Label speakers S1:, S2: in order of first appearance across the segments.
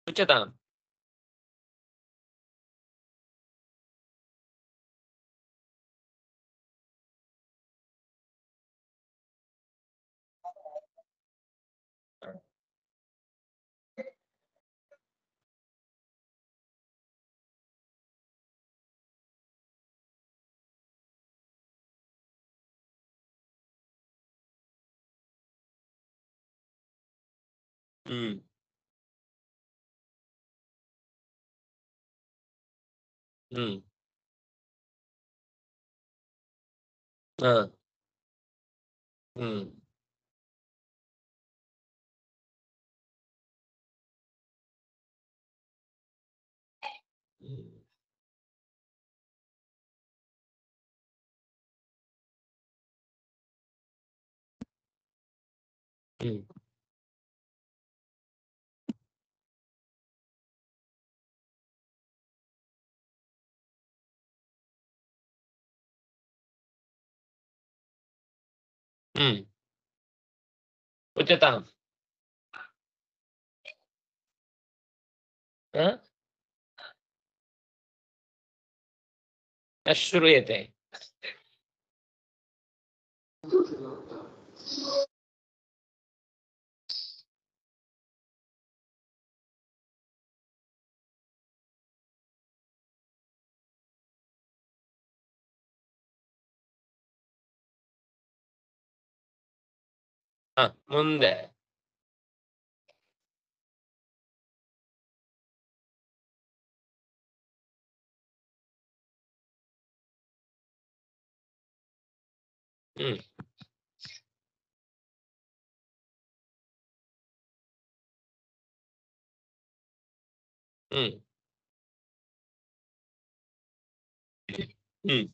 S1: उच्यताम्। हम्म हम्म हाँ हम्म हम्म हम्म उच्यताम्। हाँ? न श्रूयते। हाँ ಮುಂದೆ हम्म हम्म हम्म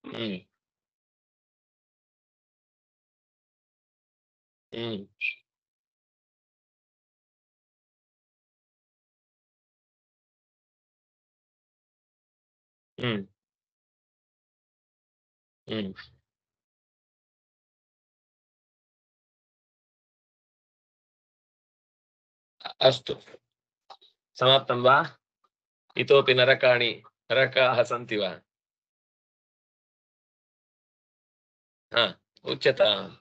S1: हम्म हम्म हम्म हम्म अस्तु समाप्तं वा? इतोपि नरकाः सन्ति वा? हाँ उच्यताम्।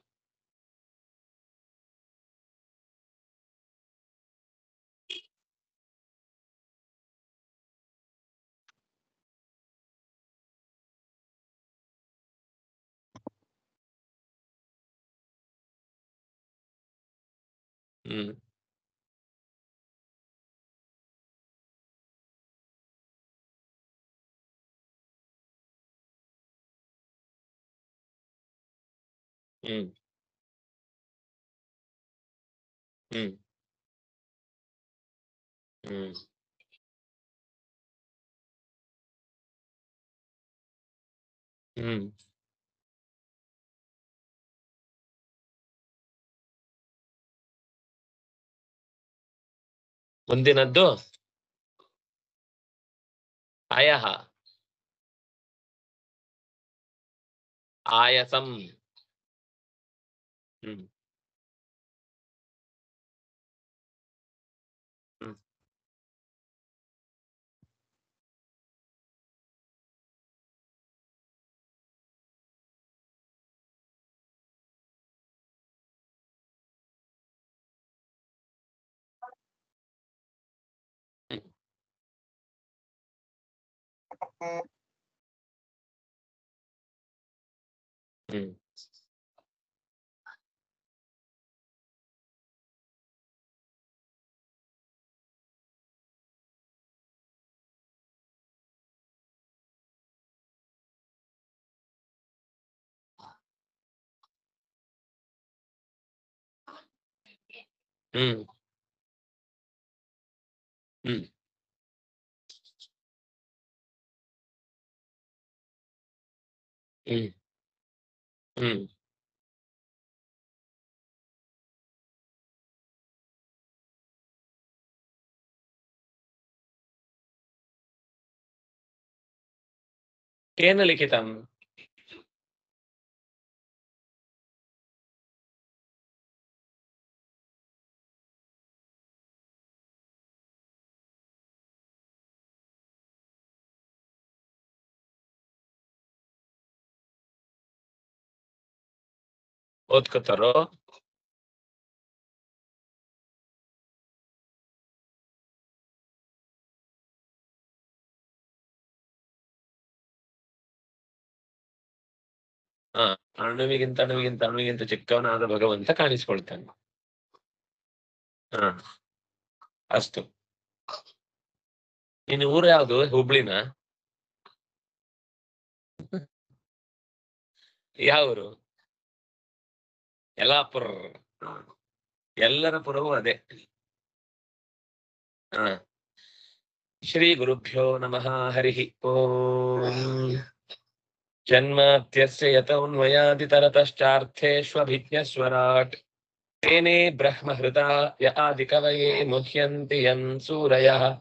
S1: हम्म हम्म हम्म हम्म हम्म ಮುಂದಿನದ್ದು ಅಯಃ ಆಯಸಂ ಹ್ಮ್ ಹ್ಮ್ ಹ್ಮ್ ಹ್ಮ್ ಹ್ಮ್ ಹ್ಮ್ ಹ್ಮ್ केन लिखितम्? ಓದ್ಕೋತಾರೋ? ಹ, ಅಣುವಿಗಿಂತ ಅಣುವಿಗಿಂತ ಅಣುವಿಗಿಂತ ಚಿಕ್ಕವನಾದ ಭಗವಂತ ಕಾಣಿಸ್ಕೊಳ್ತಾನೆ. ಹ, ಅಷ್ಟು. ನಿನ್ನ ಊರು ಯಾವುದು? ಹುಬ್ಳಿನ? ಯಾವ ಊರು? ಯಲ್ಲಾಪುರ. ಎಲ್ಲರ ಪುರವೂ ಅದೇ. ಹ. ಶ್ರೀ ಗುರುಭ್ಯೋ ನಮಃ. ಹರಿ ಓಂ. ಜನ್ಮಾದ್ಯಸ್ಯ ಯತೋನ್ಮಯಾದಿತರತಶ್ಚಾರ್ಥೇಷ್ವಭಿಜ್ಞಸ್ವರಾಟ್ ತೇನೇ ಬ್ರಹ್ಮಹೃದಾ ಯ ಆದಿಕವಯೇ ಮುಹ್ಯಂತಿ ಯಂ ಸೂರಯಃ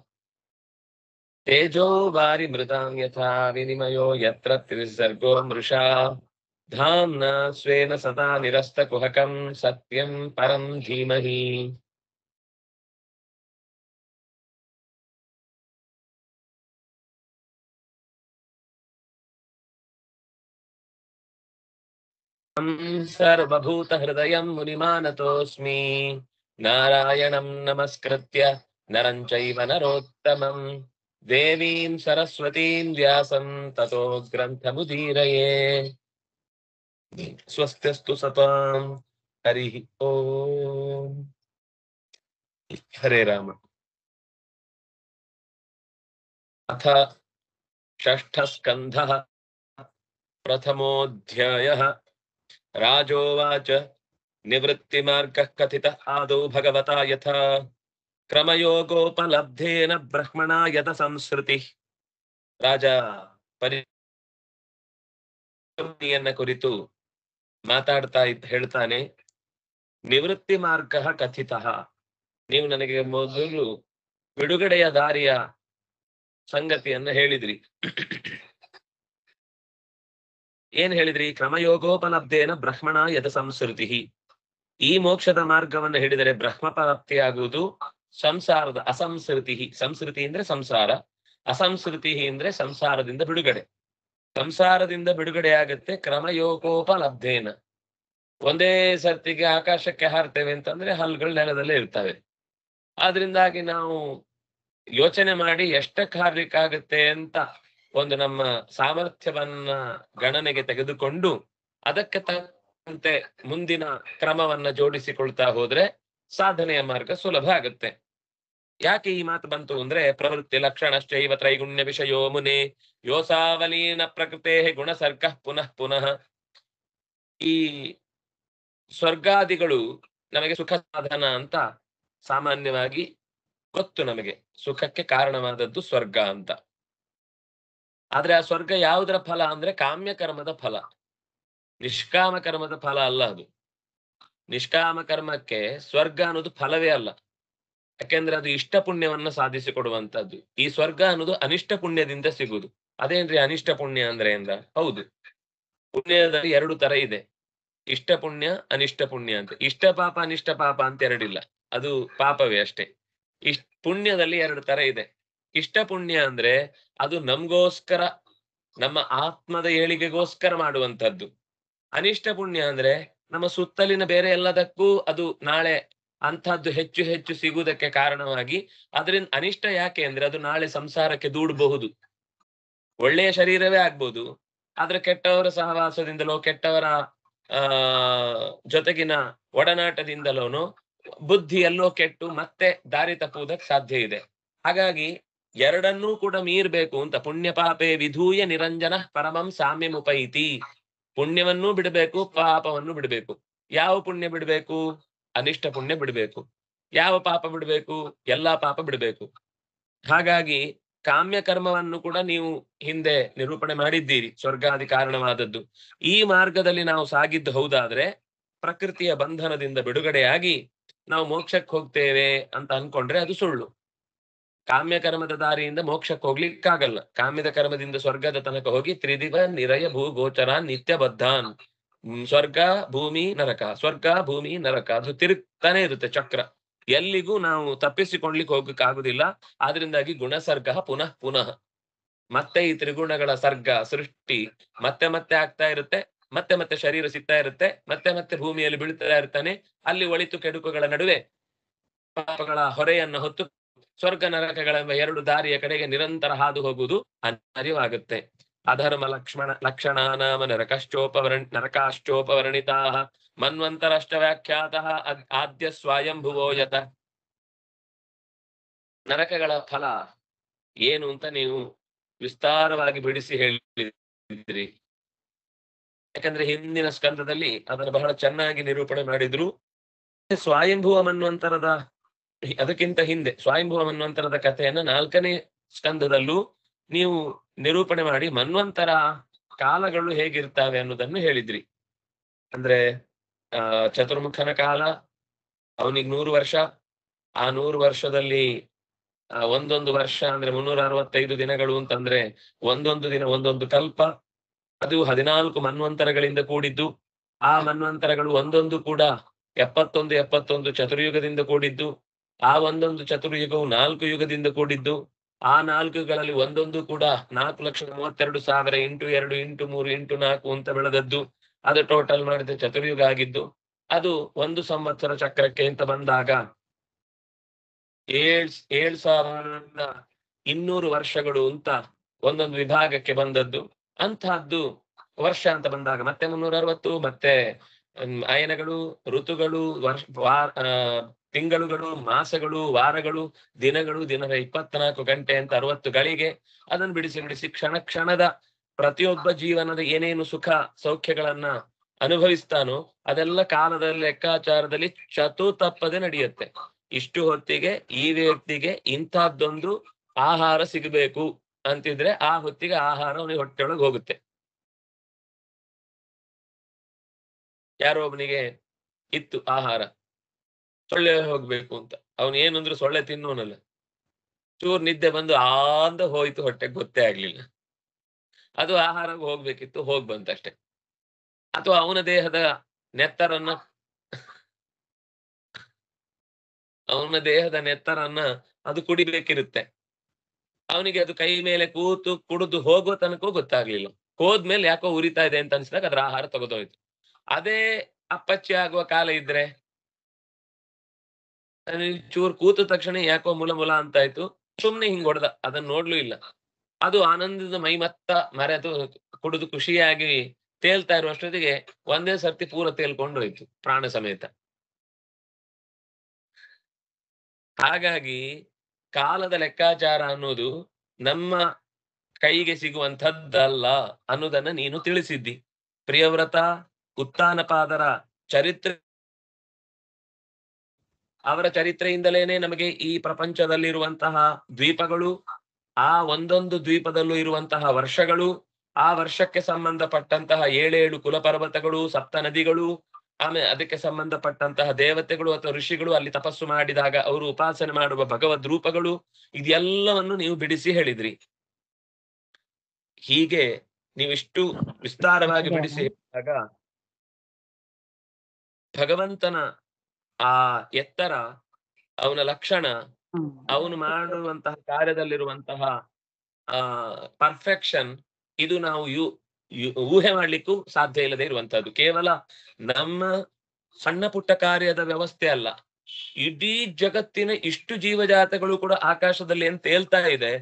S1: ತೇಜೋ ವಾರಿಮೃತಾಂ ಯಥಾ ವಿನಿಮಯೋ ಯತ್ರ ತ್ರಿಸರ್ಗೋ ಮೃಷಾ ಧಾಮ್ನಾ ಸ್ವೇನ ಸದಾ ನಿರಸ್ತಕುಹಕಂ ಸತ್ಯಂ ಪರಂ ಧೀಮಹಿ. ಸರ್ವಭೂತಹೃದಯಂ ಮುನಿಮಾನತೋಸ್ಮಿ ನಾರಾಯಣಂ ನಮಸ್ಕೃತ್ಯ ನರಂ ಚೈವ ನರೋತ್ತಮಂ ದೇವೀಂ ಸರಸ್ವತೀಂ ವ್ಯಾಸಂ ತತೋ ಗ್ರಂಥಮುದೀರಯೇ. ಸ್ವಸ್ತ್ಯಸ್ತು ಸತಾಂ. ಹರಿ ಓಂ. ಹರೇ ರಾಮ. ಅಥ ಷಷ್ಠಸ್ಕಂಧಃ ಪ್ರಥಮೋऽಧ್ಯಾಯಃ. ರಾಜೋವಾಚ ನಿವೃತ್ತಿಮಾರ್ಗಃ ಕಥಿತಃ ಆದೌ ಭಗವತಾ ಯಥಾ ಕ್ರಮಯೋಗೋಪಲಬ್ಧೇನ ಬ್ರಹ್ಮಣಾ ಯತ ಸಂಸ್ಕೃತಿಃ. ರಾಜ ಪರಿಯನ್ನ ಕುರಿತು ಮಾತಾಡ್ತಾ ಹೇಳ್ತಾನೆ, ನಿವೃತ್ತಿ ಮಾರ್ಗ ಕಥಿತಃ. ನೀವು ನನಗೆ ಮೊದಲು ಬಿಡುಗಡೆಯ ದಾರಿಯ ಸಂಗತಿಯನ್ನ ಹೇಳಿದ್ರಿ. ಏನ್ ಹೇಳಿದ್ರಿ? ಕ್ರಮಯೋಗೋಪಲಬ್ಧೇನ ಬ್ರಹ್ಮಣ ಯತ ಸಂಸ್ಕೃತಿ. ಈ ಮೋಕ್ಷದ ಮಾರ್ಗವನ್ನು ಹಿಡಿದರೆ ಬ್ರಹ್ಮ ಪ್ರಾಪ್ತಿಯಾಗುವುದು. ಸಂಸಾರದ ಅಸಂಸ್ಕೃತಿ. ಸಂಸ್ಕೃತಿ ಅಂದ್ರೆ ಸಂಸಾರ, ಅಸಂಸ್ಕೃತಿ ಅಂದ್ರೆ ಸಂಸಾರದಿಂದ ಬಿಡುಗಡೆ. ಸಂಸಾರದಿಂದ ಬಿಡುಗಡೆ ಆಗತ್ತೆ ಕ್ರಮಯೋಗೋಪಲಬ್ಧೇನ. ಒಂದೇ ಸರ್ತಿಗೆ ಆಕಾಶಕ್ಕೆ ಹಾರ್ತೇವೆ ಅಂತಂದ್ರೆ ಹಲ್ಗಳು ನೆಲದಲ್ಲೇ ಇರ್ತವೆ. ಆದ್ರಿಂದಾಗಿ ನಾವು ಯೋಚನೆ ಮಾಡಿ ಎಷ್ಟಕ್ಕೆ ಹಾರ್ಲಿಕ್ಕಾಗತ್ತೆ ಅಂತ ಒಂದು ನಮ್ಮ ಸಾಮರ್ಥ್ಯವನ್ನ ಗಣನೆಗೆ ತೆಗೆದುಕೊಂಡು ಅದಕ್ಕೆ ತಕ್ಕಂತೆ ಮುಂದಿನ ಕ್ರಮವನ್ನ ಜೋಡಿಸಿಕೊಳ್ತಾ ಹೋದ್ರೆ ಸಾಧನೆಯ ಮಾರ್ಗ ಸುಲಭ ಆಗುತ್ತೆ. ಯಾಕೆ ಈ ಮಾತು ಬಂತು ಅಂದ್ರೆ, ಪ್ರವೃತ್ತಿ ಲಕ್ಷಣಶ್ಚೈವ ತ್ರೈಗುಣ್ಯ ವಿಷಯೋ ಮುನೆ ಯೋಸಾವಲೀನ ಪ್ರಕೃತೆ ಗುಣಸರ್ಗ ಪುನಃ ಪುನಃ. ಈ ಸ್ವರ್ಗಾದಿಗಳು ನಮಗೆ ಸುಖ ಸಾಧನ ಅಂತ ಸಾಮಾನ್ಯವಾಗಿ ಗೊತ್ತು. ನಮಗೆ ಸುಖಕ್ಕೆ ಕಾರಣವಾದದ್ದು ಸ್ವರ್ಗ ಅಂತ. ಆದ್ರೆ ಆ ಸ್ವರ್ಗ ಯಾವುದರ ಫಲ ಅಂದ್ರೆ ಕಾಮ್ಯ ಕರ್ಮದ ಫಲ, ನಿಷ್ಕಾಮ ಕರ್ಮದ ಫಲ ಅಲ್ಲ ಅದು. ನಿಷ್ಕಾಮ ಕರ್ಮಕ್ಕೆ ಸ್ವರ್ಗ ಅನ್ನೋದು ಫಲವೇ ಅಲ್ಲ. ಯಾಕೆಂದ್ರೆ ಅದು ಇಷ್ಟ ಪುಣ್ಯವನ್ನ ಸಾಧಿಸಿಕೊಡುವಂತದ್ದು. ಈ ಸ್ವರ್ಗ ಅನ್ನೋದು ಅನಿಷ್ಟ ಪುಣ್ಯದಿಂದ ಸಿಗುವುದು. ಅದೇನ್ರಿ ಅನಿಷ್ಟ ಪುಣ್ಯ ಅಂದ್ರೆ ಎಂದ? ಹೌದು, ಪುಣ್ಯದಲ್ಲಿ ಎರಡು ತರ ಇದೆ, ಇಷ್ಟ ಪುಣ್ಯ ಅನಿಷ್ಟ ಪುಣ್ಯ ಅಂತ. ಇಷ್ಟ ಪಾಪ ಅನಿಷ್ಟ ಪಾಪ ಅಂತ ಎರಡಿಲ್ಲ, ಅದು ಪಾಪವೇ ಅಷ್ಟೇ. ಪುಣ್ಯದಲ್ಲಿ ಎರಡು ತರ ಇದೆ. ಇಷ್ಟ ಪುಣ್ಯ ಅಂದ್ರೆ ಅದು ನಮ್ಗೋಸ್ಕರ, ನಮ್ಮ ಆತ್ಮದ ಏಳಿಗೆಗೋಸ್ಕರ ಮಾಡುವಂತದ್ದು. ಅನಿಷ್ಟ ಪುಣ್ಯ ಅಂದ್ರೆ ನಮ್ಮ ಸುತ್ತಲಿನ ಬೇರೆ ಎಲ್ಲದಕ್ಕೂ ಅದು ನಾಳೆ ಅಂತಹದ್ದು ಹೆಚ್ಚು ಹೆಚ್ಚು ಸಿಗುವುದಕ್ಕೆ ಕಾರಣವಾಗಿ. ಅದರಿಂದ ಅನಿಷ್ಟ ಯಾಕೆ ಅಂದ್ರೆ ಅದು ನಾಳೆ ಸಂಸಾರಕ್ಕೆ ದೂಡಬಹುದು. ಒಳ್ಳೆಯ ಶರೀರವೇ ಆಗ್ಬೋದು, ಆದ್ರೆ ಕೆಟ್ಟವರ ಸಹವಾಸದಿಂದಲೋ ಕೆಟ್ಟವರ ಜೊತೆಗಿನ ಒಡನಾಟದಿಂದಲೋನು ಬುದ್ಧಿ ಎಲ್ಲೋ ಕೆಟ್ಟು ಮತ್ತೆ ದಾರಿ ತಪ್ಪುವುದಕ್ಕೆ ಸಾಧ್ಯ ಇದೆ. ಹಾಗಾಗಿ ಎರಡನ್ನೂ ಕೂಡ ಮೀರ್ಬೇಕು ಅಂತ. ಪುಣ್ಯ ಪಾಪೇ ವಿಧೂಯ ನಿರಂಜನ ಪರಮಂ ಸಾಮ್ಯಮುಪೈತಿ. ಪುಣ್ಯವನ್ನೂ ಬಿಡಬೇಕು, ಪಾಪವನ್ನು ಬಿಡಬೇಕು. ಯಾವ ಪುಣ್ಯ ಬಿಡಬೇಕು? ಅನಿಷ್ಟ ಪುಣ್ಯ ಬಿಡಬೇಕು. ಯಾವ ಪಾಪ ಬಿಡಬೇಕು? ಎಲ್ಲಾ ಪಾಪ ಬಿಡಬೇಕು. ಹಾಗಾಗಿ ಕಾಮ್ಯ ಕರ್ಮವನ್ನು ಕೂಡ ನೀವು ಹಿಂದೆ ನಿರೂಪಣೆ ಮಾಡಿದ್ದೀರಿ, ಸ್ವರ್ಗಾದಿ ಕಾರಣವಾದದ್ದು. ಈ ಮಾರ್ಗದಲ್ಲಿ ನಾವು ಸಾಗಿದ್ದು ಹೌದಾದ್ರೆ ಪ್ರಕೃತಿಯ ಬಂಧನದಿಂದ ಬಿಡುಗಡೆಯಾಗಿ ನಾವು ಮೋಕ್ಷಕ್ಕೆ ಹೋಗ್ತೇವೆ ಅಂತ ಅನ್ಕೊಂಡ್ರೆ ಅದು ಸುಳ್ಳು. ಕಾಮ್ಯ ಕರ್ಮದ ದಾರಿಯಿಂದ ಮೋಕ್ಷಕ್ಕೆ ಹೋಗ್ಲಿಕ್ಕಾಗಲ್ಲ. ಕಾಮ್ಯದ ಕರ್ಮದಿಂದ ಸ್ವರ್ಗದ ತನಕ ಹೋಗಿ ತ್ರಿದಿವ ನಿರಯ ಭೂ ಗೋಚರ ನಿತ್ಯ ಬದ್ಧಾನ್. ಸ್ವರ್ಗ ಭೂಮಿ ನರಕ, ಸ್ವರ್ಗ ಭೂಮಿ ನರಕ, ಅದು ತಿರುಗ್ತಾನೆ ಇರುತ್ತೆ ಚಕ್ರ. ಎಲ್ಲಿಗೂ ನಾವು ತಪ್ಪಿಸಿಕೊಳ್ಲಿಕ್ಕೆ ಹೋಗಕ್ಕಾಗುದಿಲ್ಲ. ಆದ್ರಿಂದಾಗಿ ಗುಣಸರ್ಗ ಪುನಃ ಪುನಃ, ಮತ್ತೆ ಈ ತ್ರಿಗುಣಗಳ ಸರ್ಗ ಸೃಷ್ಟಿ ಮತ್ತೆ ಮತ್ತೆ ಆಗ್ತಾ ಇರುತ್ತೆ. ಮತ್ತೆ ಮತ್ತೆ ಶರೀರ ಸಿಗ್ತಾ ಇರುತ್ತೆ, ಮತ್ತೆ ಮತ್ತೆ ಭೂಮಿಯಲ್ಲಿ ಬೀಳ್ತಾ ಇರ್ತಾನೆ. ಅಲ್ಲಿ ಒಳಿತು ಕೆಡುಕುಗಳ ನಡುವೆ ಪಾಪಗಳ ಹೊರೆಯನ್ನು ಹೊತ್ತು ಸ್ವರ್ಗ ನರಕಗಳೆಂಬ ಎರಡು ದಾರಿಯ ಕಡೆಗೆ ನಿರಂತರ ಹಾದು ಹೋಗುವುದು ಅನಿವಾರ್ಯವಾಗುತ್ತೆ. ಅಧರ್ಮ ಲಕ್ಷಣಾನಾಮ ನರಕಾಶ್ಚೋಪವರ್ಣಿತಾ ಮನ್ವಂತರಷ್ಟ ವ್ಯಾಖ್ಯಾತಃ ಆದ್ಯ ಸ್ವಯಂಭುವೋ ಯತ. ನರಕಗಳ ಫಲ ಏನು ಅಂತ ನೀವು ವಿಸ್ತಾರವಾಗಿ ಬಿಡಿಸಿ ಹೇಳಿದ್ರಿ. ಯಾಕಂದ್ರೆ ಹಿಂದಿನ ಸ್ಕಂದದಲ್ಲಿ ಅದನ್ನು ಬಹಳ ಚೆನ್ನಾಗಿ ನಿರೂಪಣೆ ಮಾಡಿದ್ರು. ಸ್ವಯಂಭುವ ಮನ್ವಂತರದ ಅದಕ್ಕಿಂತ ಹಿಂದೆ ಸ್ವಯಂಭುವ ಮನ್ವಂತರದ ಕಥೆಯನ್ನ 4ನೇ ಸ್ಕಂದದಲ್ಲೂ ನೀವು ನಿರೂಪಣೆ ಮಾಡಿ ಮನ್ವಂತರ ಕಾಲಗಳು ಹೇಗಿರ್ತಾವೆ ಅನ್ನೋದನ್ನು ಹೇಳಿದ್ರಿ. ಅಂದ್ರೆ ಚತುರ್ಮುಖನ ಕಾಲ, ಅವನಿಗೆ 100 ವರ್ಷ, ಆ 100 ವರ್ಷದಲ್ಲಿ ಒಂದೊಂದು ವರ್ಷ ಅಂದ್ರೆ 365 ದಿನಗಳು ಅಂತಂದ್ರೆ ಒಂದೊಂದು ದಿನ ಒಂದೊಂದು ಕಲ್ಪ. ಅದು 14 ಮನ್ವಂತರಗಳಿಂದ ಕೂಡಿದ್ದು. ಆ ಮನ್ವಂತರಗಳು ಒಂದೊಂದು ಕೂಡ 71 ಚತುರ್ಯುಗದಿಂದ ಕೂಡಿದ್ದು. ಆ ಒಂದೊಂದು ಚತುರ್ಯುಗವು 4 ಯುಗದಿಂದ ಕೂಡಿದ್ದು. ಆ 4ಗಳಲ್ಲಿ ಒಂದೊಂದು ಕೂಡ 4,32,000 ಇಂಟು 2 ಇಂಟು 3 ಇಂಟು 4 ಅಂತ ಬೆಳೆದದ್ದು. ಅದು ಟೋಟಲ್ ಮಾಡಿದ ಚತುರ್ಯುಗ ಆಗಿದ್ದು. ಅದು 1 ಸಂವತ್ಸರ ಚಕ್ರಕ್ಕೆ ಅಂತ ಬಂದಾಗ 7,200 ವರ್ಷಗಳು ಅಂತ ಒಂದೊಂದು ವಿಭಾಗಕ್ಕೆ ಬಂದದ್ದು. ಅಂತಹದ್ದು ವರ್ಷ ಅಂತ ಬಂದಾಗ ಮತ್ತೆ 360, ಮತ್ತೆ ಅಯನಗಳು, ಋತುಗಳು, ತಿಂಗಳುಗಳು, ಮಾಸಗಳು, ವಾರಗಳು, ದಿನಗಳು, ದಿನದ 24 ಗಂಟೆ ಅಂತ 60 ಗಳಿಗೆ. ಅದನ್ನು ಬಿಡಿಸಿ ಬಿಡಿಸಿ ಕ್ಷಣ ಕ್ಷಣದ ಪ್ರತಿಯೊಬ್ಬ ಜೀವನದ ಏನೇನು ಸುಖ ಸೌಖ್ಯಗಳನ್ನ ಅನುಭವಿಸ್ತಾನೋ ಅದೆಲ್ಲ ಕಾಲದ ಲೆಕ್ಕಾಚಾರದಲ್ಲಿ ತಪ್ಪದೆ ನಡೆಯುತ್ತೆ. ಇಷ್ಟು ಹೊತ್ತಿಗೆ ಈ ವ್ಯಕ್ತಿಗೆ ಇಂಥದ್ದೊಂದು ಆಹಾರ ಸಿಗಬೇಕು ಅಂತಿದ್ರೆ ಆ ಹೊತ್ತಿಗೆ ಆಹಾರ ಅವನಿಗೆ ಹೊಟ್ಟೆಯೊಳಗೆ ಹೋಗುತ್ತೆ. ಯಾರೋ ಒಬ್ಬನಿಗೆ ಇತ್ತು ಆಹಾರ, ಸೊಳ್ಳೆ ಹೋಗ್ಬೇಕು ಅಂತ. ಅವನು ಏನಂದ್ರು ಸೊಳ್ಳೆ ತಿನ್ನೋನಲ್ಲ. ಚೂರ್ ನಿದ್ದೆ ಬಂದು ಆಂದ ಹೋಯ್ತು, ಹೊಟ್ಟೆಗೆ ಗೊತ್ತೇ ಆಗ್ಲಿಲ್ಲ. ಅದು ಆಹಾರ ಹೋಗ್ಬೇಕಿತ್ತು, ಹೋಗ್ ಬಂತಷ್ಟೆ. ಅಥವಾ ಅವನ ದೇಹದ ನೆತ್ತರನ್ನ ಅದು ಕುಡಿಬೇಕಿರುತ್ತೆ. ಅವನಿಗೆ ಅದು ಕೈ ಮೇಲೆ ಕೂತು ಕುಡಿದು ಹೋಗೋ ತನಕ ಗೊತ್ತಾಗ್ಲಿಲ್ಲ. ಹೋದ್ಮೇಲೆ ಯಾಕೋ ಉರಿತಾ ಇದೆ ಅಂತ ಅನ್ಸಿದಾಗ ಅದ್ರ ಆಹಾರ ತೆಗೆದೋಯ್ತು. ಅದೇ ಅಪ್ಪಚ್ಚಿ ಆಗುವ ಕಾಲ ಇದ್ರೆ ಚೂರ್ ಕೂತ ತಕ್ಷಣ ಯಾಕೋ ಮುಲ ಅಂತಾಯ್ತು, ಸುಮ್ನೆ ಹಿಂಗ್ ಹೊಡೆದ, ಅದನ್ನ ನೋಡ್ಲೂ ಇಲ್ಲ. ಅದು ಆನಂದದ ಮೈ ಮತ್ತ ಮರೆತು ಕುಡಿದು ಖುಷಿಯಾಗಿ ತೇಲ್ತಾ ಇರುವಷ್ಟೊತ್ತಿಗೆ ಒಂದೇ ಸರ್ತಿ ಪೂರ ತೇಲ್ಕೊಂಡೋಯ್ತು ಪ್ರಾಣ ಸಮೇತ. ಹಾಗಾಗಿ ಕಾಲದ ಲೆಕ್ಕಾಚಾರ ಅನ್ನೋದು ನಮ್ಮ ಕೈಗೆ ಸಿಗುವಂಥದ್ದಲ್ಲ ಅನ್ನೋದನ್ನ ನೀನು ತಿಳಿಸಿದ್ದಿ. ಪ್ರಿಯವ್ರತ ಉತ್ತಾನಪಾದರ ಚರಿತ್ರೆ, ಅವರ ಚರಿತ್ರೆಯಿಂದಲೇನೆ ನಮಗೆ ಈ ಪ್ರಪಂಚದಲ್ಲಿರುವಂತಹ ದ್ವೀಪಗಳು, ಆ ಒಂದೊಂದು ದ್ವೀಪದಲ್ಲೂ ಇರುವಂತಹ ವರ್ಷಗಳು, ಆ ವರ್ಷಕ್ಕೆ ಸಂಬಂಧಪಟ್ಟಂತಹ 7 ಕುಲಪರ್ವತಗಳು, 7 ನದಿಗಳು, ಆಮೇಲೆ ಅದಕ್ಕೆ ಸಂಬಂಧಪಟ್ಟಂತಹ ದೇವತೆಗಳು ಅಥವಾ ಋಷಿಗಳು, ಅಲ್ಲಿ ತಪಸ್ಸು ಮಾಡಿದಾಗ ಅವರು ಉಪಾಸನೆ ಮಾಡುವ ಭಗವದ್ ರೂಪಗಳು, ಇದೆಲ್ಲವನ್ನು ನೀವು ಬಿಡಿಸಿ ಹೇಳಿದ್ರಿ. ಹೀಗೆ ನೀವಿಷ್ಟು ವಿಸ್ತಾರವಾಗಿ ಬಿಡಿಸಿ ಹೇಳಿದಾಗ ಭಗವಂತನ ಆ ಎತ್ತರ, ಅವನ ಲಕ್ಷಣ, ಅವನು ಮಾಡುವಂತಹ ಕಾರ್ಯದಲ್ಲಿರುವಂತಹ ಪರ್ಫೆಕ್ಷನ್, ಇದು ನಾವು ಊಹೆ ಮಾಡ್ಲಿಕ್ಕೂ ಸಾಧ್ಯ ಇಲ್ಲದೆ ಇರುವಂತಹದ್ದು. ಕೇವಲ ನಮ್ಮ ಸಣ್ಣ ಪುಟ್ಟ ಕಾರ್ಯದ ವ್ಯವಸ್ಥೆ ಅಲ್ಲ, ಇಡೀ ಜಗತ್ತಿನ ಇಷ್ಟು ಜೀವಜಾತಗಳು ಕೂಡ ಆಕಾಶದಲ್ಲಿ ಏನ್ ತೇಲ್ತಾ ಇದೆ,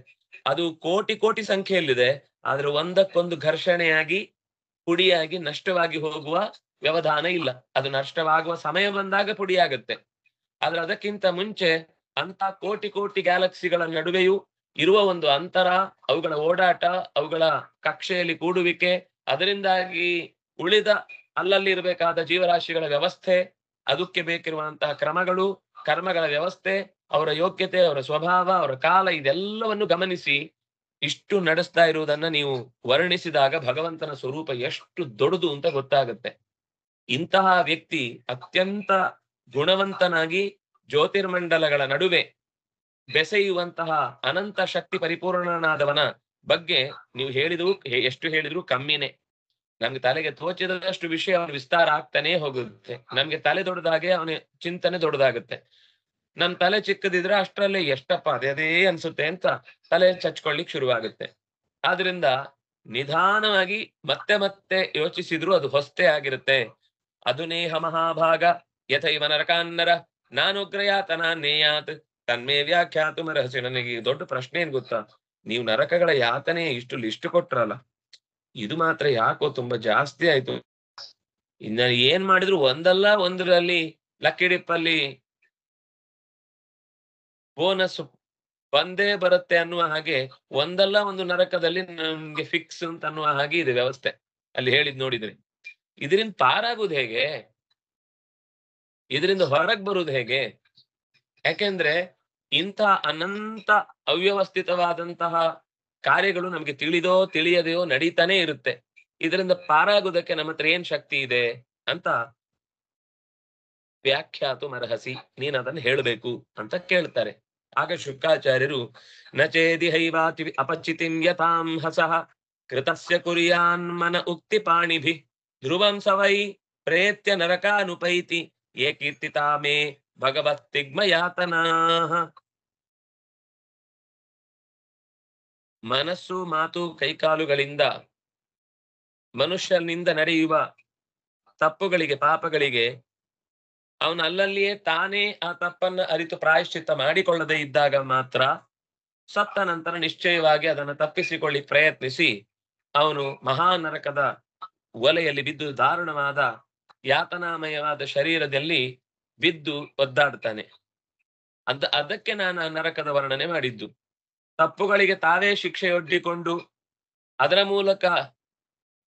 S1: ಅದು ಕೋಟಿ ಕೋಟಿ ಸಂಖ್ಯೆಯಲ್ಲಿದೆ. ಆದ್ರೆ ಒಂದಕ್ಕೊಂದು ಘರ್ಷಣೆಯಾಗಿ ಪುಡಿಯಾಗಿ ನಷ್ಟವಾಗಿ ಹೋಗುವ ವ್ಯವಧಾನ ಇಲ್ಲ. ಅದು ನಷ್ಟವಾಗುವ ಸಮಯ ಬಂದಾಗ ಪುಡಿಯಾಗತ್ತೆ. ಆದ್ರೆ ಅದಕ್ಕಿಂತ ಮುಂಚೆ ಅಂತ ಕೋಟಿ ಕೋಟಿ ಗ್ಯಾಲಕ್ಸಿಗಳ ನಡುವೆಯೂ ಇರುವ ಒಂದು ಅಂತರ, ಅವುಗಳ ಓಡಾಟ, ಅವುಗಳ ಕಕ್ಷೆಯಲ್ಲಿ ಕೂಡುವಿಕೆ, ಅದರಿಂದಾಗಿ ಉಳಿದ ಅಲ್ಲಲ್ಲಿ ಇರಬೇಕಾದ ಜೀವರಾಶಿಗಳ ವ್ಯವಸ್ಥೆ, ಅದಕ್ಕೆ ಬೇಕಿರುವಂತಹ ಕ್ರಮಗಳು, ಕರ್ಮಗಳ ವ್ಯವಸ್ಥೆ, ಅವರ ಯೋಗ್ಯತೆ, ಅವರ ಸ್ವಭಾವ, ಅವರ ಕಾಲ, ಇದೆಲ್ಲವನ್ನು ಗಮನಿಸಿ ಇಷ್ಟು ನಡೆಸ್ತಾ ಇರುವುದನ್ನ ನೀವು ವರ್ಣಿಸಿದಾಗ ಭಗವಂತನ ಸ್ವರೂಪ ಎಷ್ಟು ದೊಡ್ಡದು ಅಂತ ಗೊತ್ತಾಗುತ್ತೆ. ಇಂತಹ ವ್ಯಕ್ತಿ ಅತ್ಯಂತ ಗುಣವಂತನಾಗಿ ಜ್ಯೋತಿರ್ಮಂಡಲಗಳ ನಡುವೆ ಬೆಸೆಯುವಂತಹ ಅನಂತ ಶಕ್ತಿ ಪರಿಪೂರ್ಣನಾದವನ ಬಗ್ಗೆ ನೀವು ಎಷ್ಟು ಹೇಳಿದ್ರು ಕಮ್ಮಿನೇ. ನಮ್ಗೆ ತಲೆಗೆ ತೋಚಿದಷ್ಟು ವಿಷಯ ಅವನ ವಿಸ್ತಾರ ಆಗ್ತಾನೆ ಹೋಗುತ್ತೆ. ನಮ್ಗೆ ತಲೆ ದೊಡ್ಡದಾಗೆ ಅವನ ಚಿಂತನೆ ದೊಡ್ಡದಾಗುತ್ತೆ. ನನ್ ತಲೆ ಚಿಕ್ಕದಿದ್ರೆ ಅಷ್ಟರಲ್ಲೇ ಎಷ್ಟಪ್ಪ ಅದೇ ಅನ್ಸುತ್ತೆ ಅಂತ ತಲೆ ಚಚ್ಕೊಳ್ಳಿಕ್ ಶುರುವಾಗುತ್ತೆ. ಆದ್ರಿಂದ ನಿಧಾನವಾಗಿ ಮತ್ತೆ ಮತ್ತೆ ಯೋಚಿಸಿದ್ರು ಅದು ಹೊಸ್ತೇ ಆಗಿರುತ್ತೆ. ಅದುನೇಹ ಮಹಾಭಾಗ ಯಥೈವ ನರಕಾನ್ನರ ನಾನುಗ್ರಯಾತನ ನೇಯಾತ್ ತನ್ಮೇ ವ್ಯಾಖ್ಯಾತು ಮರಹಸಿ. ನನಗೆ ದೊಡ್ಡ ಪ್ರಶ್ನೆ ಏನ್ ಗೊತ್ತಾ, ನೀವು ನರಕಗಳ ಯಾತನೆ ಇಷ್ಟು ಲಿಸ್ಟ್ ಕೊಟ್ರಲ್ಲ, ಇದು ಮಾತ್ರ ಯಾಕೋ ತುಂಬಾ ಜಾಸ್ತಿ ಆಯ್ತು. ಇನ್ನ ಏನ್ ಮಾಡಿದ್ರು ಒಂದಲ್ಲ ಒಂದರಲ್ಲಿ ಲಕ್ಕಿ ಡಿಪ್ಪಲ್ಲಿ ಬೋನಸ್ ಬಂದೇ ಬರುತ್ತೆ ಅನ್ನುವ ಹಾಗೆ ಒಂದಲ್ಲ ಒಂದು ನರಕದಲ್ಲಿ ನಮ್ಗೆ ಫಿಕ್ಸ್ ಅಂತ ಅನ್ನುವ ಹಾಗೆ ಇದೆ ವ್ಯವಸ್ಥೆ ಅಲ್ಲಿ ಹೇಳಿದ್ ನೋಡಿದ್ರೆ. ಇದರಿಂದ ಪಾರಾಗುವುದು ಹೇಗೆ, ಇದರಿಂದ ಹೊರಗೆ ಬರುವುದು ಹೇಗೆ? ಯಾಕೆಂದ್ರೆ ಇಂಥ ಅನಂತ ಅವ್ಯವಸ್ಥಿತವಾದಂತಹ ಕಾರ್ಯಗಳು ನಮ್ಗೆ ತಿಳಿದೋ ತಿಳಿಯದೆಯೋ ನಡೀತಾನೆ ಇರುತ್ತೆ. ಇದರಿಂದ ಪಾರಾಗುವುದಕ್ಕೆ ನಮ್ಮ ಹತ್ರ ಏನ್ ಶಕ್ತಿ ಇದೆ ಅಂತ ವ್ಯಾಖ್ಯಾತು ಮರಹಸಿ, ನೀನ್ ಅದನ್ನು ಹೇಳಬೇಕು ಅಂತ ಕೇಳ್ತಾರೆ. ಆಗ ಶುಕ್ರಾಚಾರ್ಯರು ನಚೇದಿ ಹೈವಾತಿ ಅಪಚಿತಿಂ ಯಥಾಂ ಹಸಃ ಕೃತಸ್ಯ ಕುರ್ಯಾನ್ ಮನ ಉಕ್ತಿ ಪಾಣಿಭಿ ಧ್ರುವಂ ಸವೈ ಪ್ರೇತ್ಯ ನರಕಾನುಪೈತಿ ಯೇ ಕೀರ್ತಿತಾ ಮೇ ಭಗವತ್ತಿಗ್ಮಯಾತನಾಃ. ಮನಸ್ಸು ಮಾತು ಕೈಕಾಲುಗಳಿಂದ ಮನುಷ್ಯನಿಂದ ನಡೆಯುವ ತಪ್ಪುಗಳಿಗೆ ಪಾಪಗಳಿಗೆ ಅವನು ಅಲ್ಲಲ್ಲಿಯೇ ತಾನೇ ಆ ತಪ್ಪನ್ನು ಅರಿತು ಪ್ರಾಯಶ್ಚಿತ್ತ ಮಾಡಿಕೊಳ್ಳದೆ ಇದ್ದಾಗ ಮಾತ್ರ ಸತ್ತ ನಂತರ ನಿಶ್ಚಯವಾಗಿ ಅದನ್ನು ತಪ್ಪಿಸಿಕೊಳ್ಳಿ ಪ್ರಯತ್ನಿಸಿ ಅವನು ಮಹಾನರಕದ ಒಲೆಯಲ್ಲಿ ಬಿದ್ದು ದಾರುಣವಾದ ಯಾತನಾಮಯವಾದ ಶರೀರದಲ್ಲಿ ಬಿದ್ದು ಒದ್ದಾಡ್ತಾನೆ. ಅದಕ್ಕೆ ನಾನು ನರಕದ ವರ್ಣನೆ ಮಾಡಿದ್ದು. ತಪ್ಪುಗಳಿಗೆ ತಾವೇ ಶಿಕ್ಷೆಯೊಡ್ಡಿಕೊಂಡು ಅದರ ಮೂಲಕ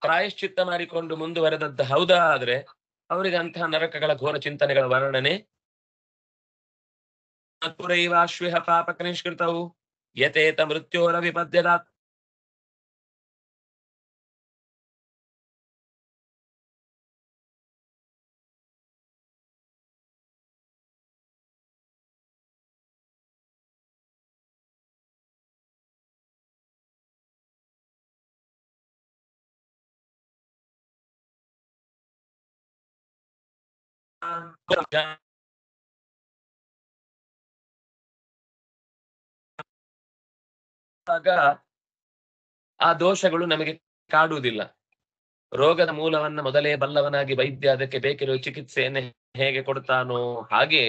S1: ಪ್ರಾಯಶ್ಚಿತ್ತ ಮಾಡಿಕೊಂಡು ಮುಂದುವರೆದದ್ದು ಹೌದಾ ಆದ್ರೆ ಅವರಿಗೆ ಅಂತಹ ನರಕಗಳ ಘೋರ ಚಿಂತನೆಗಳ ವರ್ಣನೆ ಪುರೈವಾಶ್ವಿಹ ಪಾಪಕ ನಿಷ್ಕೃತವು ಯತೇತ ಮೃತ್ಯೋರ ವಿಪದ್ಯದಾತ್. ಆಗ ಆ ದೋಷಗಳು ನಮಗೆ ಕಾಡುವುದಿಲ್ಲ. ರೋಗದ ಮೂಲವನ್ನ ಮೊದಲೇ ಬಲ್ಲವನಾಗಿ ವೈದ್ಯ ಅದಕ್ಕೆ ಬೇಕಿರುವ ಚಿಕಿತ್ಸೆಯನ್ನು ಹೇಗೆ ಕೊಡ್ತಾನೋ ಹಾಗೆ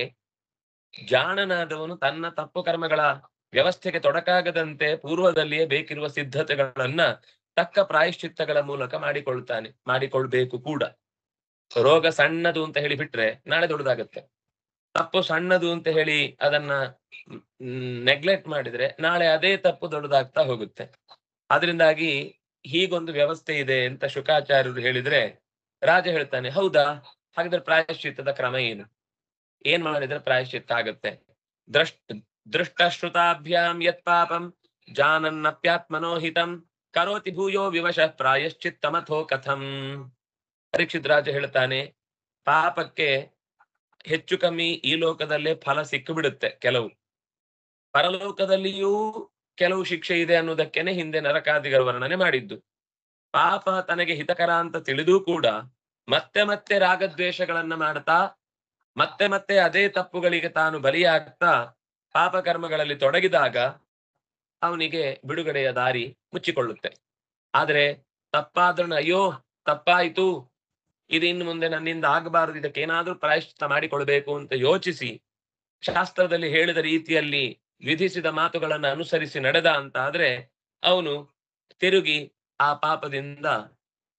S1: ಜಾಣನಾದವನು ತನ್ನ ತಪ್ಪು ಕರ್ಮಗಳ ವ್ಯವಸ್ಥೆಗೆ ತೊಡಕಾಗದಂತೆ ಪೂರ್ವದಲ್ಲಿಯೇ ಬೇಕಿರುವ ಸಿದ್ಧತೆಗಳನ್ನ ತಕ್ಕ ಪ್ರಾಯಶ್ಚಿತ್ತಗಳ ಮೂಲಕ ಮಾಡಿಕೊಳ್ಬೇಕು ಕೂಡ. ರೋಗ ಸಣ್ಣದು ಅಂತ ಹೇಳಿ ಬಿಟ್ರೆ ನಾಳೆ ದೊಡ್ಡದಾಗತ್ತೆ. ತಪ್ಪು ಸಣ್ಣದು ಅಂತ ಹೇಳಿ ಅದನ್ನ ನೆಗ್ಲೆಕ್ಟ್ ಮಾಡಿದ್ರೆ ನಾಳೆ ಅದೇ ತಪ್ಪು ದೊಡ್ಡದಾಗ್ತಾ ಹೋಗುತ್ತೆ. ಅದರಿಂದಾಗಿ ಹೀಗೊಂದು ವ್ಯವಸ್ಥೆ ಇದೆ ಅಂತ ಶುಕಾಚಾರ್ಯರು ಹೇಳಿದ್ರೆ ರಾಜ ಹೇಳ್ತಾನೆ, ಹೌದಾ, ಹಾಗಿದ್ರೆ ಪ್ರಾಯಶ್ಚಿತ್ತದ ಕ್ರಮ ಏನು, ಏನ್ ಮಾಡಿದ್ರೆ ಪ್ರಾಯಶ್ಚಿತ್ತ ಆಗತ್ತೆ? ದೃಷ್ಟಶ್ರುತಾಭ್ಯಾಂ ಯತ್ ಪಾಪಂ ಜಾನನ್ನಪ್ಯಾತ್ಮನೋಹಿತಂ ಕರೋತಿ ಭೂಯೋ ವಿವಶಃ ಪ್ರಾಯಶ್ಚಿತ್ತಮಥೋ ಕಥಂ. ಪರೀಕ್ಷಿತ್ ರಾಜ ಹೇಳ್ತಾನೆ, ಪಾಪಕ್ಕೆ ಹೆಚ್ಚು ಕಮ್ಮಿ ಈ ಲೋಕದಲ್ಲೇ ಫಲ ಸಿಕ್ಕು ಬಿಡುತ್ತೆ, ಕೆಲವು ಪರಲೋಕದಲ್ಲಿಯೂ ಕೆಲವು ಶಿಕ್ಷೆ ಇದೆ ಅನ್ನೋದಕ್ಕೇನೆ ಹಿಂದೆ ನರಕಾದಿಗಳ ವರ್ಣನೆ ಮಾಡಿದ್ದು. ಪಾಪ ತನಗೆ ಹಿತಕರ ಅಂತ ತಿಳಿದೂ ಕೂಡ ಮತ್ತೆ ಮತ್ತೆ ರಾಗದ್ವೇಷಗಳನ್ನ ಮಾಡ್ತಾ ಮತ್ತೆ ಮತ್ತೆ ಅದೇ ತಪ್ಪುಗಳಿಗೆ ತಾನು ಬಲಿಯಾಗ್ತಾ ಪಾಪಕರ್ಮಗಳಲ್ಲಿ ತೊಡಗಿದಾಗ ಅವನಿಗೆ ಬಿಡುಗಡೆಯ ದಾರಿ ಮುಚ್ಚಿಕೊಳ್ಳುತ್ತೆ. ಆದ್ರೆ ತಪ್ಪಾದ್ರೂ ಅಯ್ಯೋ ತಪ್ಪಾಯ್ತು, ಇದು ಇನ್ನು ಮುಂದೆ ನನ್ನಿಂದ ಆಗಬಾರದು, ಇದಕ್ಕೆ ಏನಾದ್ರೂ ಪ್ರಾಯಶ್ಚಿತ್ತ ಮಾಡಿಕೊಳ್ಬೇಕು ಅಂತ ಯೋಚಿಸಿ ಶಾಸ್ತ್ರದಲ್ಲಿ ಹೇಳಿದ ರೀತಿಯಲ್ಲಿ ವಿಧಿಸಿದ ಮಾತುಗಳನ್ನು ಅನುಸರಿಸಿ ನಡೆದ ಅಂತ ಆದ್ರೆ ಅವನು ತಿರುಗಿ ಆ ಪಾಪದಿಂದ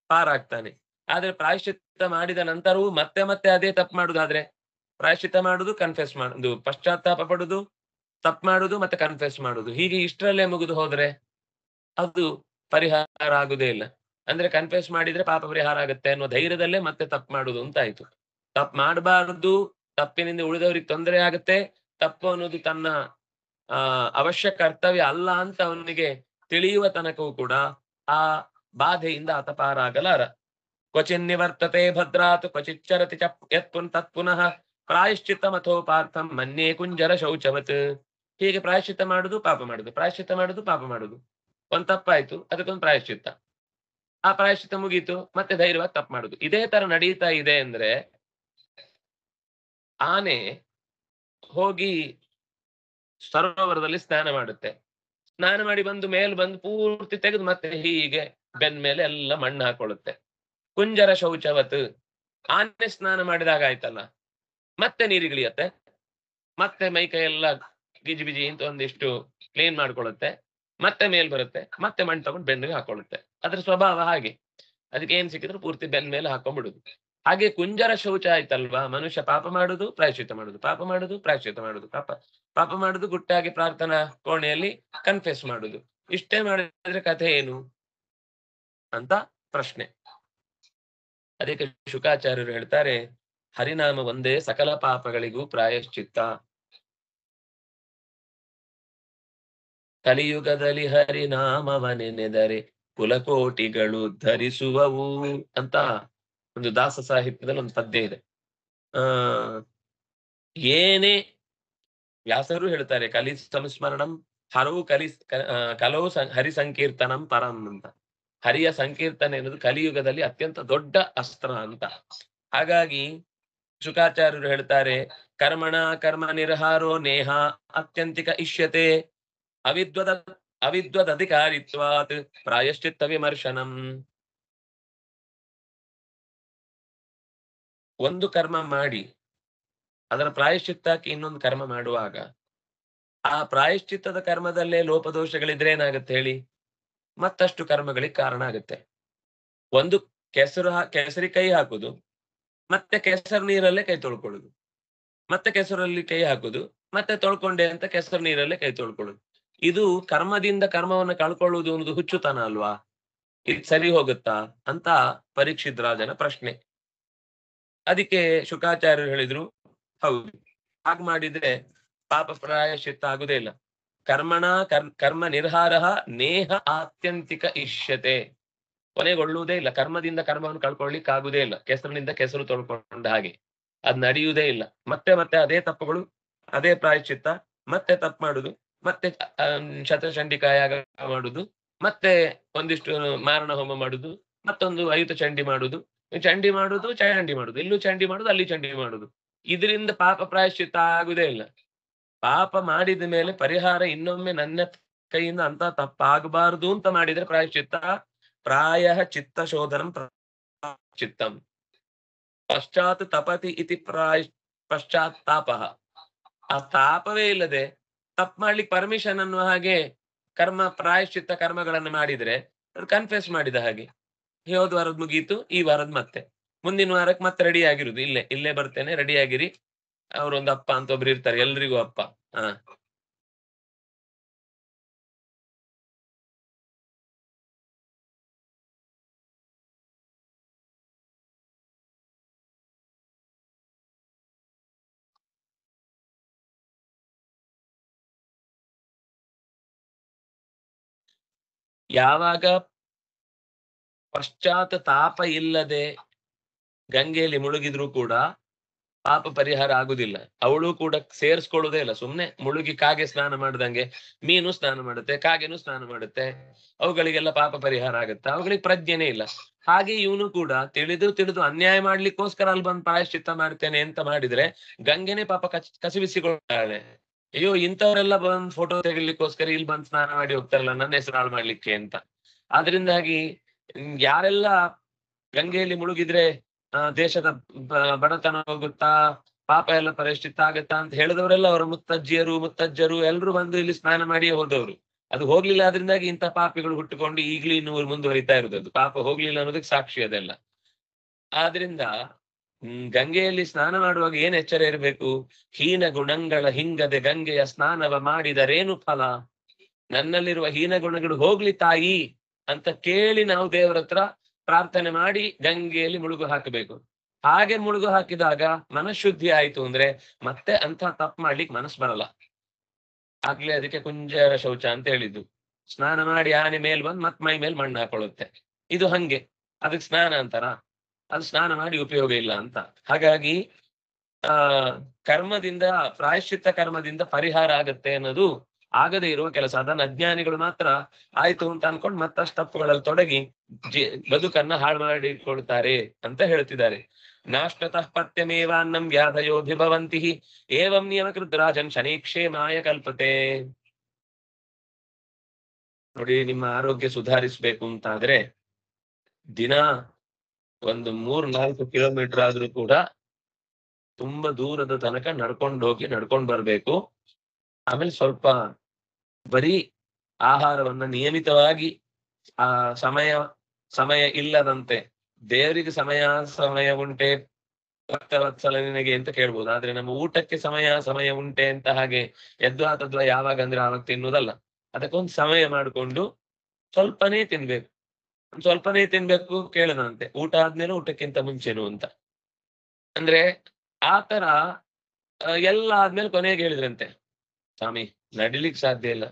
S1: ಪಾರಾಗ್ತಾನೆ. ಆದ್ರೆ ಪ್ರಾಯಶ್ಚಿತ್ತ ಮಾಡಿದ ನಂತರವೂ ಮತ್ತೆ ಮತ್ತೆ ಅದೇ ತಪ್ಪು ಮಾಡುದಾದ್ರೆ ಪ್ರಾಯಶ್ಚಿತ್ತ ಮಾಡುದು, ಕನ್ಫೆಸ್ ಮಾಡುದು, ಪಶ್ಚಾತ್ತಾಪ ಪಡುದು, ತಪ್ಪು ಮಾಡುದು, ಮತ್ತೆ ಕನ್ಫೆಸ್ ಮಾಡುದು, ಹೀಗೆ ಇಷ್ಟರಲ್ಲೇ ಮುಗಿದು ಹೋದ್ರೆ ಅದು ಪರಿಹಾರ ಆಗುದೇ ಇಲ್ಲ. ಅಂದ್ರೆ ಕನ್ಫೆಸ್ ಮಾಡಿದ್ರೆ ಪಾಪ ಪರಿಹಾರ ಆಗುತ್ತೆ ಅನ್ನೋ ಧೈರ್ಯದಲ್ಲೇ ಮತ್ತೆ ತಪ್ಪು ಮಾಡುದು ಅಂತ ಆಯ್ತು. ತಪ್ಪು ಮಾಡಬಾರದು, ತಪ್ಪಿನಿಂದ ಉಳಿದವರಿಗೆ ತೊಂದರೆ ಆಗುತ್ತೆ, ತಪ್ಪು ಅನ್ನೋದು ತನ್ನ ಅವಶ್ಯ ಕರ್ತವ್ಯ ಅಲ್ಲ ಅಂತ ಅವನಿಗೆ ತಿಳಿಯುವ ತನಕವೂ ಕೂಡ ಆ ಬಾಧೆಯಿಂದ ಆತ ಪಾರಾಗಲಾರ. ಕ್ವಚಿನ್ ನಿವರ್ತತೆ ಭದ್ರಾತ್ ಕ್ವಚಿಚ್ಚರತಿ ತತ್ಪುನಃ ಪ್ರಾಯಶ್ಚಿತ್ತ ಮಥೋಪಾರ್ಥಂ ಮನ್ಯೇ ಕುಂಜರ ಶೌಚವತ್. ಹೀಗೆ ಪ್ರಾಯಶ್ಚಿತ್ತ ಮಾಡುದು, ಪಾಪ ಮಾಡುದು, ಪ್ರಾಯಶ್ಚಿತ್ತ ಮಾಡುದು, ಪಾಪ ಮಾಡುದು. ಒಂದ್ ತಪ್ಪಾಯ್ತು, ಅದಕ್ಕೊಂದು ಪ್ರಾಯಶ್ಚಿತ್ತ, ಆ ಪ್ರಾಯಶ್ಚಿತ್ತ ಮುಗೀತು, ಮತ್ತೆ ಧೈರ್ಯವಾಗಿ ತಪ್ಪು ಮಾಡುದು. ಇದೇ ತರ ನಡೀತಾ ಇದೆ ಅಂದ್ರೆ ಆನೆ ಹೋಗಿ ಸರೋವರದಲ್ಲಿ ಸ್ನಾನ ಮಾಡುತ್ತೆ, ಸ್ನಾನ ಮಾಡಿ ಬಂದು ಮೇಲೆ ಬಂದು ಪೂರ್ತಿ ತೆಗೆದು ಮತ್ತೆ ಹೀಗೆ ಬೆನ್ ಮೇಲೆ ಎಲ್ಲ ಮಣ್ಣು ಹಾಕೊಳ್ಳುತ್ತೆ. ಕುಂಜರ ಶೌಚವತ್, ಆನೆ ಸ್ನಾನ ಮಾಡಿದಾಗ ಆಯ್ತಲ್ಲ, ಮತ್ತೆ ನೀರಿಗಿಳಿಯತ್ತೆ, ಮತ್ತೆ ಮೈ ಕೈ ಎಲ್ಲ ಗಿಜಿ ಬಿಜಿ ಅಂತ ಒಂದಿಷ್ಟು ಕ್ಲೀನ್ ಮಾಡ್ಕೊಳ್ಳುತ್ತೆ, ಮತ್ತೆ ಮೇಲ್ ಬರುತ್ತೆ, ಮತ್ತೆ ಮಣ್ಣು ತಗೊಂಡು ಬೆನ್ನಿಗೆ ಹಾಕೊಳ್ಳುತ್ತೆ. ಅದ್ರ ಸ್ವಭಾವ ಹಾಗೆ. ಅದಕ್ಕೆ ಏನ್ ಸಿಕ್ಕಿದ್ರು ಪೂರ್ತಿ ಬೆನ್ ಮೇಲೆ ಹಾಕೊಂಡ್ಬಿಡುದು. ಹಾಗೆ ಕುಂಜರ ಶೌಚ ಆಯ್ತಲ್ವಾ, ಮನುಷ್ಯ ಪಾಪ ಮಾಡುದು ಪ್ರಾಯಶ್ಚಿತ್ತ ಮಾಡುದು, ಪಾಪ ಮಾಡುದು ಪ್ರಾಯಶ್ಚಿತ್ತ ಮಾಡುದು, ಪಾಪ ಮಾಡುದು ಗುಟ್ಟಾಗಿ ಪ್ರಾರ್ಥನಾ ಕೋಣೆಯಲ್ಲಿ ಕನ್ಫೆಸ್ ಮಾಡುದು. ಇಷ್ಟೇ ಮಾಡಿದ್ರೆ ಕಥೆ ಏನು ಅಂತ ಪ್ರಶ್ನೆ. ಅದಕ್ಕೆ ಶುಕಾಚಾರ್ಯರು ಹೇಳ್ತಾರೆ, ಹರಿನಾಮ ಒಂದೇ ಸಕಲ ಪಾಪಗಳಿಗೂ ಪ್ರಾಯಶ್ಚಿತ್ತ. ಕಲಿಯುಗದಲ್ಲಿ ಹರಿನಾಮವನೆನೆದರೆ ಕುಲಕೋಟಿಗಳು ಧರಿಸುವವು ಅಂತ ಒಂದು ದಾಸ ಸಾಹಿತ್ಯದಲ್ಲಿ ಒಂದು ಪದ್ಯ ಇದೆ. ಏನೇ ವ್ಯಾಸರು ಹೇಳ್ತಾರೆ, ಕಲಿ ಸಂಸ್ಮರಣಂ ಹರವು ಕಲವು ಹರಿ ಸಂಕೀರ್ತನಂ ಪರಂ ಅಂತ. ಹರಿಯ ಸಂಕೀರ್ತನೆ ಎನ್ನುವುದು ಕಲಿಯುಗದಲ್ಲಿ ಅತ್ಯಂತ ದೊಡ್ಡ ಅಸ್ತ್ರ ಅಂತ. ಹಾಗಾಗಿ ಶುಕಾಚಾರ್ಯರು ಹೇಳ್ತಾರೆ, ಕರ್ಮ ನಿರ್ಹಾರೋ ನೇಹ ಅತ್ಯಂತಿಕ ಇಷ್ಯತೆ ಅವಿದ್ವದಧಿಕಾರಿತ್ವಾತ್ ಪ್ರಾಯಶ್ಚಿತ್ತ ವಿಮರ್ಶನಂ. ಒಂದು ಕರ್ಮ ಮಾಡಿ ಅದರ ಪ್ರಾಯಶ್ಚಿತ್ತಕ್ಕೆ ಇನ್ನೊಂದು ಕರ್ಮ ಮಾಡುವಾಗ ಆ ಪ್ರಾಯಶ್ಚಿತ್ತದ ಕರ್ಮದಲ್ಲೇ ಲೋಪದೋಷಗಳಿದ್ರೆ ಏನಾಗುತ್ತೆ ಹೇಳಿ, ಮತ್ತಷ್ಟು ಕರ್ಮಗಳಿಗೆ ಕಾರಣ ಆಗುತ್ತೆ. ಒಂದು ಕೆಸರಿ ಕೈ ಹಾಕುದು, ಮತ್ತೆ ಕೆಸರು ನೀರಲ್ಲೇ ಕೈ ತೊಳ್ಕೊಳ್ಳುದು, ಮತ್ತೆ ಕೆಸರಲ್ಲಿ ಕೈ ಹಾಕುದು, ಮತ್ತೆ ತೊಳ್ಕೊಂಡೆ ಅಂತ ಕೆಸರು ನೀರಲ್ಲೇ ಕೈ ತೊಳ್ಕೊಳ್ಳುದು. ಇದು ಕರ್ಮದಿಂದ ಕರ್ಮವನ್ನು ಕಳ್ಕೊಳ್ಳುವುದು ಅನ್ನೋದು ಹುಚ್ಚುತನ ಅಲ್ವಾ? ಇದು ಸರಿ ಹೋಗುತ್ತಾ ಅಂತ ಪರೀಕ್ಷಿತ್ ರಾಜನ ಪ್ರಶ್ನೆ. ಅದಕ್ಕೆ ಶುಕಾಚಾರ್ಯರು ಹೇಳಿದ್ರು, ಹೌದು, ಹಾಗೆ ಮಾಡಿದ್ರೆ ಪಾಪ ಪ್ರಾಯಶ್ಚಿತ್ತ ಆಗುದೇ ಇಲ್ಲ. ಕರ್ಮ ನಿರ್ಹಾರ ನೇಹ ಆತ್ಯಂತಿಕ ಇಷ್ಯತೆ, ಕೊನೆಗೊಳ್ಳುವುದೇ ಇಲ್ಲ. ಕರ್ಮದಿಂದ ಕರ್ಮವನ್ನು ಕಳ್ಕೊಳ್ಳಿಕ್ಕೆ ಆಗುದೇ ಇಲ್ಲ. ಕೆಸರಿನಿಂದ ಕೆಸರು ತೊಳ್ಕೊಂಡ ಹಾಗೆ ಅದ್ ನಡೆಯುವುದೇ ಇಲ್ಲ. ಮತ್ತೆ ಮತ್ತೆ ಅದೇ ತಪ್ಪುಗಳು, ಅದೇ ಪ್ರಾಯಶ್ಚಿತ್ತ, ಮತ್ತೆ ತಪ್ಪು ಮಾಡುದು, ಮತ್ತೆ ಶತಚಂಡಿಕಾಯಾಗ ಮಾಡುದು, ಮತ್ತೆ ಒಂದಿಷ್ಟು ಮಾರಣ ಹೋಮ ಮಾಡುದು, ಮತ್ತೊಂದು ಅಯುತ ಚಂಡಿ ಮಾಡುದು, ಚಂಡಿ ಮಾಡುದು ಇಲ್ಲೂ ಚಂಡಿ ಮಾಡುದು, ಅಲ್ಲಿ ಚಂಡಿ ಮಾಡುದು. ಇದರಿಂದ ಪಾಪ ಪ್ರಾಯಶ್ಚಿತ್ತ ಆಗುದೇ ಇಲ್ಲ. ಪಾಪ ಮಾಡಿದ ಮೇಲೆ ಪರಿಹಾರ ಇನ್ನೊಮ್ಮೆ ನನ್ನ ಕೈಯಿಂದ ಅಂತ ತಪ್ಪಾಗಬಾರದು ಅಂತ ಮಾಡಿದ್ರೆ ಪ್ರಾಯಶ್ಚಿತ್ತ. ಪ್ರಾಯ ಚಿತ್ತ ಶೋಧನಂ ಚಿತ್ತಂ ಪಶ್ಚಾತ್ ತಪತಿ ಇತಿ ಪಶ್ಚಾತ್ ತಾಪ. ಆ ತಾಪವೇ ಇಲ್ಲದೆ ತಪ್ಪು ಮಾಡ್ಲಿಕ್ಕೆ ಪರ್ಮಿಷನ್ ಅನ್ನುವ ಹಾಗೆ ಕರ್ಮ ಪ್ರಾಯಶ್ಚಿತ್ತ ಕರ್ಮಗಳನ್ನು ಮಾಡಿದ್ರೆ ಅದು ಕನ್ಫೆಸ್ ಮಾಡಿದ ಹಾಗೆ. ಹೋದ ವಾರದ್ ಮುಗೀತು, ಈ ವಾರದ್ ಮತ್ತೆ ಮುಂದಿನ ವಾರಕ್ಕೆ ಮತ್ತೆ ರೆಡಿ ಆಗಿರುದು. ಇಲ್ಲೇ ಬರ್ತೇನೆ, ರೆಡಿ ಆಗಿರಿ. ಅವ್ರೊಂದು ಅಪ್ಪ ಅಂತ ಒಬ್ರು ಇರ್ತಾರೆ, ಎಲ್ರಿಗೂ ಅಪ್ಪ. ಯಾವಾಗ ಪಶ್ಚಾತ್ ತಾಪ ಇಲ್ಲದೆ ಗಂಗೆಯಲ್ಲಿ ಮುಳುಗಿದ್ರು ಕೂಡ ಪಾಪ ಪರಿಹಾರ ಆಗುದಿಲ್ಲ. ಅವಳು ಕೂಡ ಸೇರಿಸ್ಕೊಳ್ಳುವುದೇ ಇಲ್ಲ. ಸುಮ್ನೆ ಮುಳುಗಿ ಕಾಗೆ ಸ್ನಾನ ಮಾಡ್ದಂಗೆ ಮೀನು ಸ್ನಾನ ಮಾಡುತ್ತೆ, ಕಾಗೆನೂ ಸ್ನಾನ ಮಾಡುತ್ತೆ, ಅವುಗಳಿಗೆಲ್ಲ ಪಾಪ ಪರಿಹಾರ ಆಗುತ್ತೆ. ಅವುಗಳಿಗೆ ಪ್ರಜ್ಞೆನೇ ಇಲ್ಲ. ಹಾಗೆ ಇವನು ಕೂಡ ತಿಳಿದು ಅನ್ಯಾಯ ಮಾಡ್ಲಿಕ್ಕೋಸ್ಕರ ಅಲ್ಲಿ ಬಂದು ಪ್ರಾಯಶ್ಚಿತ್ತ ಮಾಡ್ತೇನೆ ಅಂತ ಮಾಡಿದ್ರೆ ಗಂಗೆನೆ ಪಾಪ ಕಸಿವಿಸಿಕೊಳ್ಳಾಳೆ. ಅಯ್ಯೋ, ಇಂಥವರೆಲ್ಲ ಬಂದ್ ಫೋಟೋ ತೆಗಿಲಿಕ್ಕೋಸ್ಕರ ಇಲ್ಲಿ ಬಂದ್ ಸ್ನಾನ ಮಾಡಿ ಹೋಗ್ತಾರಲ್ಲ ನನ್ನ ಹೆಸರು ಹಾಳು ಮಾಡ್ಲಿಕ್ಕೆ ಅಂತ. ಆದ್ರಿಂದಾಗಿ ಯಾರೆಲ್ಲ ಗಂಗೆಯಲ್ಲಿ ಮುಳುಗಿದ್ರೆ ದೇಶದ ಬಡತನ ಹೋಗುತ್ತಾ, ಪಾಪ ಎಲ್ಲ ಪರಿಷ್ಠಿತ ಆಗತ್ತಾ ಅಂತ ಹೇಳಿದವರೆಲ್ಲ ಅವರ ಮುತ್ತಜ್ಜರು ಎಲ್ರು ಬಂದು ಇಲ್ಲಿ ಸ್ನಾನ ಮಾಡಿಯೇ ಹೋದವರು. ಅದು ಹೋಗ್ಲಿಲ್ಲ, ಆದ್ರಿಂದಾಗಿ ಇಂಥ ಪಾಪಿಗಳು ಹುಟ್ಟುಕೊಂಡು ಈಗ್ಲೂ ಇನ್ನೂ ಮುಂದುವರಿತಾ ಇರುವುದು. ಪಾಪ ಹೋಗ್ಲಿಲ್ಲ ಅನ್ನೋದಕ್ಕೆ ಸಾಕ್ಷಿ ಅದೆಲ್ಲ. ಆದ್ರಿಂದ ಗಂಗೆಯಲ್ಲಿ ಸ್ನಾನ ಮಾಡುವಾಗ ಏನ್ ಎಚ್ಚರ ಇರಬೇಕು? ಹೀನ ಗುಣಗಳ ಹಿಂಗದೆ ಗಂಗೆಯ ಸ್ನಾನವ ಮಾಡಿದರೇನು ಫಲ? ನನ್ನಲ್ಲಿರುವ ಹೀನ ಗುಣಗಳು ಹೋಗ್ಲಿ ತಾಯಿ ಅಂತ ಕೇಳಿ ನಾವು ದೇವರ ಹತ್ರ ಪ್ರಾರ್ಥನೆ ಮಾಡಿ ಗಂಗೆಯಲ್ಲಿ ಮುಳುಗು ಹಾಕಬೇಕು. ಹಾಗೆ ಮುಳುಗು ಹಾಕಿದಾಗ ಮನಃಶುದ್ಧಿ ಆಯ್ತು ಅಂದ್ರೆ ಮತ್ತೆ ಅಂತ ತಪ್ಪು ಮಾಡ್ಲಿಕ್ಕೆ ಮನಸ್ಸು ಬರಲ್ಲ. ಆಗ್ಲೇ ಅದಕ್ಕೆ ಕುಂಜರ ಶೌಚ ಅಂತ ಹೇಳಿದ್ದು. ಸ್ನಾನ ಮಾಡಿ ಆನೆ ಮೇಲ್ ಬಂದ್ ಮತ್ ಮೈ ಮೇಲ್ ಮಣ್ಣು ಹಾಕೊಳ್ಳುತ್ತೆ. ಇದು ಹಂಗೆ, ಅದಕ್ಕೆ ಸ್ನಾನ ಅಂತಾರ? ಅದು ಸ್ನಾನ ಮಾಡಿ ಉಪಯೋಗ ಇಲ್ಲ ಅಂತ. ಹಾಗಾಗಿ ಕರ್ಮದಿಂದ, ಪ್ರಾಯಶ್ಚಿತ್ತ ಕರ್ಮದಿಂದ ಪರಿಹಾರ ಆಗತ್ತೆ ಅನ್ನೋದು ಆಗದೆ ಇರುವ ಕೆಲಸ. ಅದನ್ನ ಅಜ್ಞಾನಿಗಳು ಮಾತ್ರ ಆಯ್ತು ಅಂತ ಅನ್ಕೊಂಡು ಮತ್ತಷ್ಟು ತಪ್ಪುಗಳಲ್ಲಿ ತೊಡಗಿ ಬದುಕನ್ನ ಹಾಳು ಮಾಡಿಕೊಳ್ತಾರೆ ಅಂತ ಹೇಳ್ತಿದ್ದಾರೆ. ನಾಷ್ಟತಃ ಪತ್ಯಮೇವಾನ್ನಂ ವ್ಯಾಧಯೋಭಿಭವಂತಿ ಏವಂ ನಿಯಮಕೃತ್ ರಾಜನ್ ಶನೀಕ್ಷೇಮಾಯ ಕಲ್ಪತೆ. ನೋಡಿ, ನಿಮ್ಮ ಆರೋಗ್ಯ ಸುಧಾರಿಸ್ಬೇಕು ಅಂತಾದ್ರೆ ದಿನ ಒಂದು 3-4 ಕಿಲೋಮೀಟರ್ ಆದ್ರೂ ಕೂಡ ತುಂಬಾ ದೂರದ ತನಕ ನಡ್ಕೊಂಡು ಬರ್ಬೇಕು. ಆಮೇಲೆ ಸ್ವಲ್ಪ ಬರೀ ಆಹಾರವನ್ನ ನಿಯಮಿತವಾಗಿ ಆ ಸಮಯ ಇಲ್ಲದಂತೆ, ದೇವರಿಗೆ ಸಮಯ ಉಂಟೆ ಭಕ್ತವತ್ಸಲ ನಿನಗೆ ಅಂತ ಕೇಳ್ಬೋದು. ಆದ್ರೆ ನಮ್ಮ ಊಟಕ್ಕೆ ಸಮಯ ಉಂಟೆ ಅಂತ ಹಾಗೆ ಯದ್ವಾ ಯಾವಾಗ ಅಂದ್ರೆ ಆವಾಗ ತಿನ್ನುವುದಲ್ಲ. ಅದಕ್ಕೊಂದು ಸಮಯ ಮಾಡಿಕೊಂಡು ಸ್ವಲ್ಪನೇ ತಿನ್ಬೇಕು ಕೇಳದಂತೆ, ಊಟ ಆದ್ಮೇಲೆ ಊಟಕ್ಕಿಂತ ಮುಂಚೆನು ಅಂತ. ಅಂದ್ರೆ ಆತರ ಎಲ್ಲ ಆದ್ಮೇಲೆ ಕೊನೆಗೆ ಹೇಳಿದ್ರಂತೆ, ಸ್ವಾಮಿ ನಡಿಲಿಕ್ಕೆ ಸಾಧ್ಯ ಇಲ್ಲ,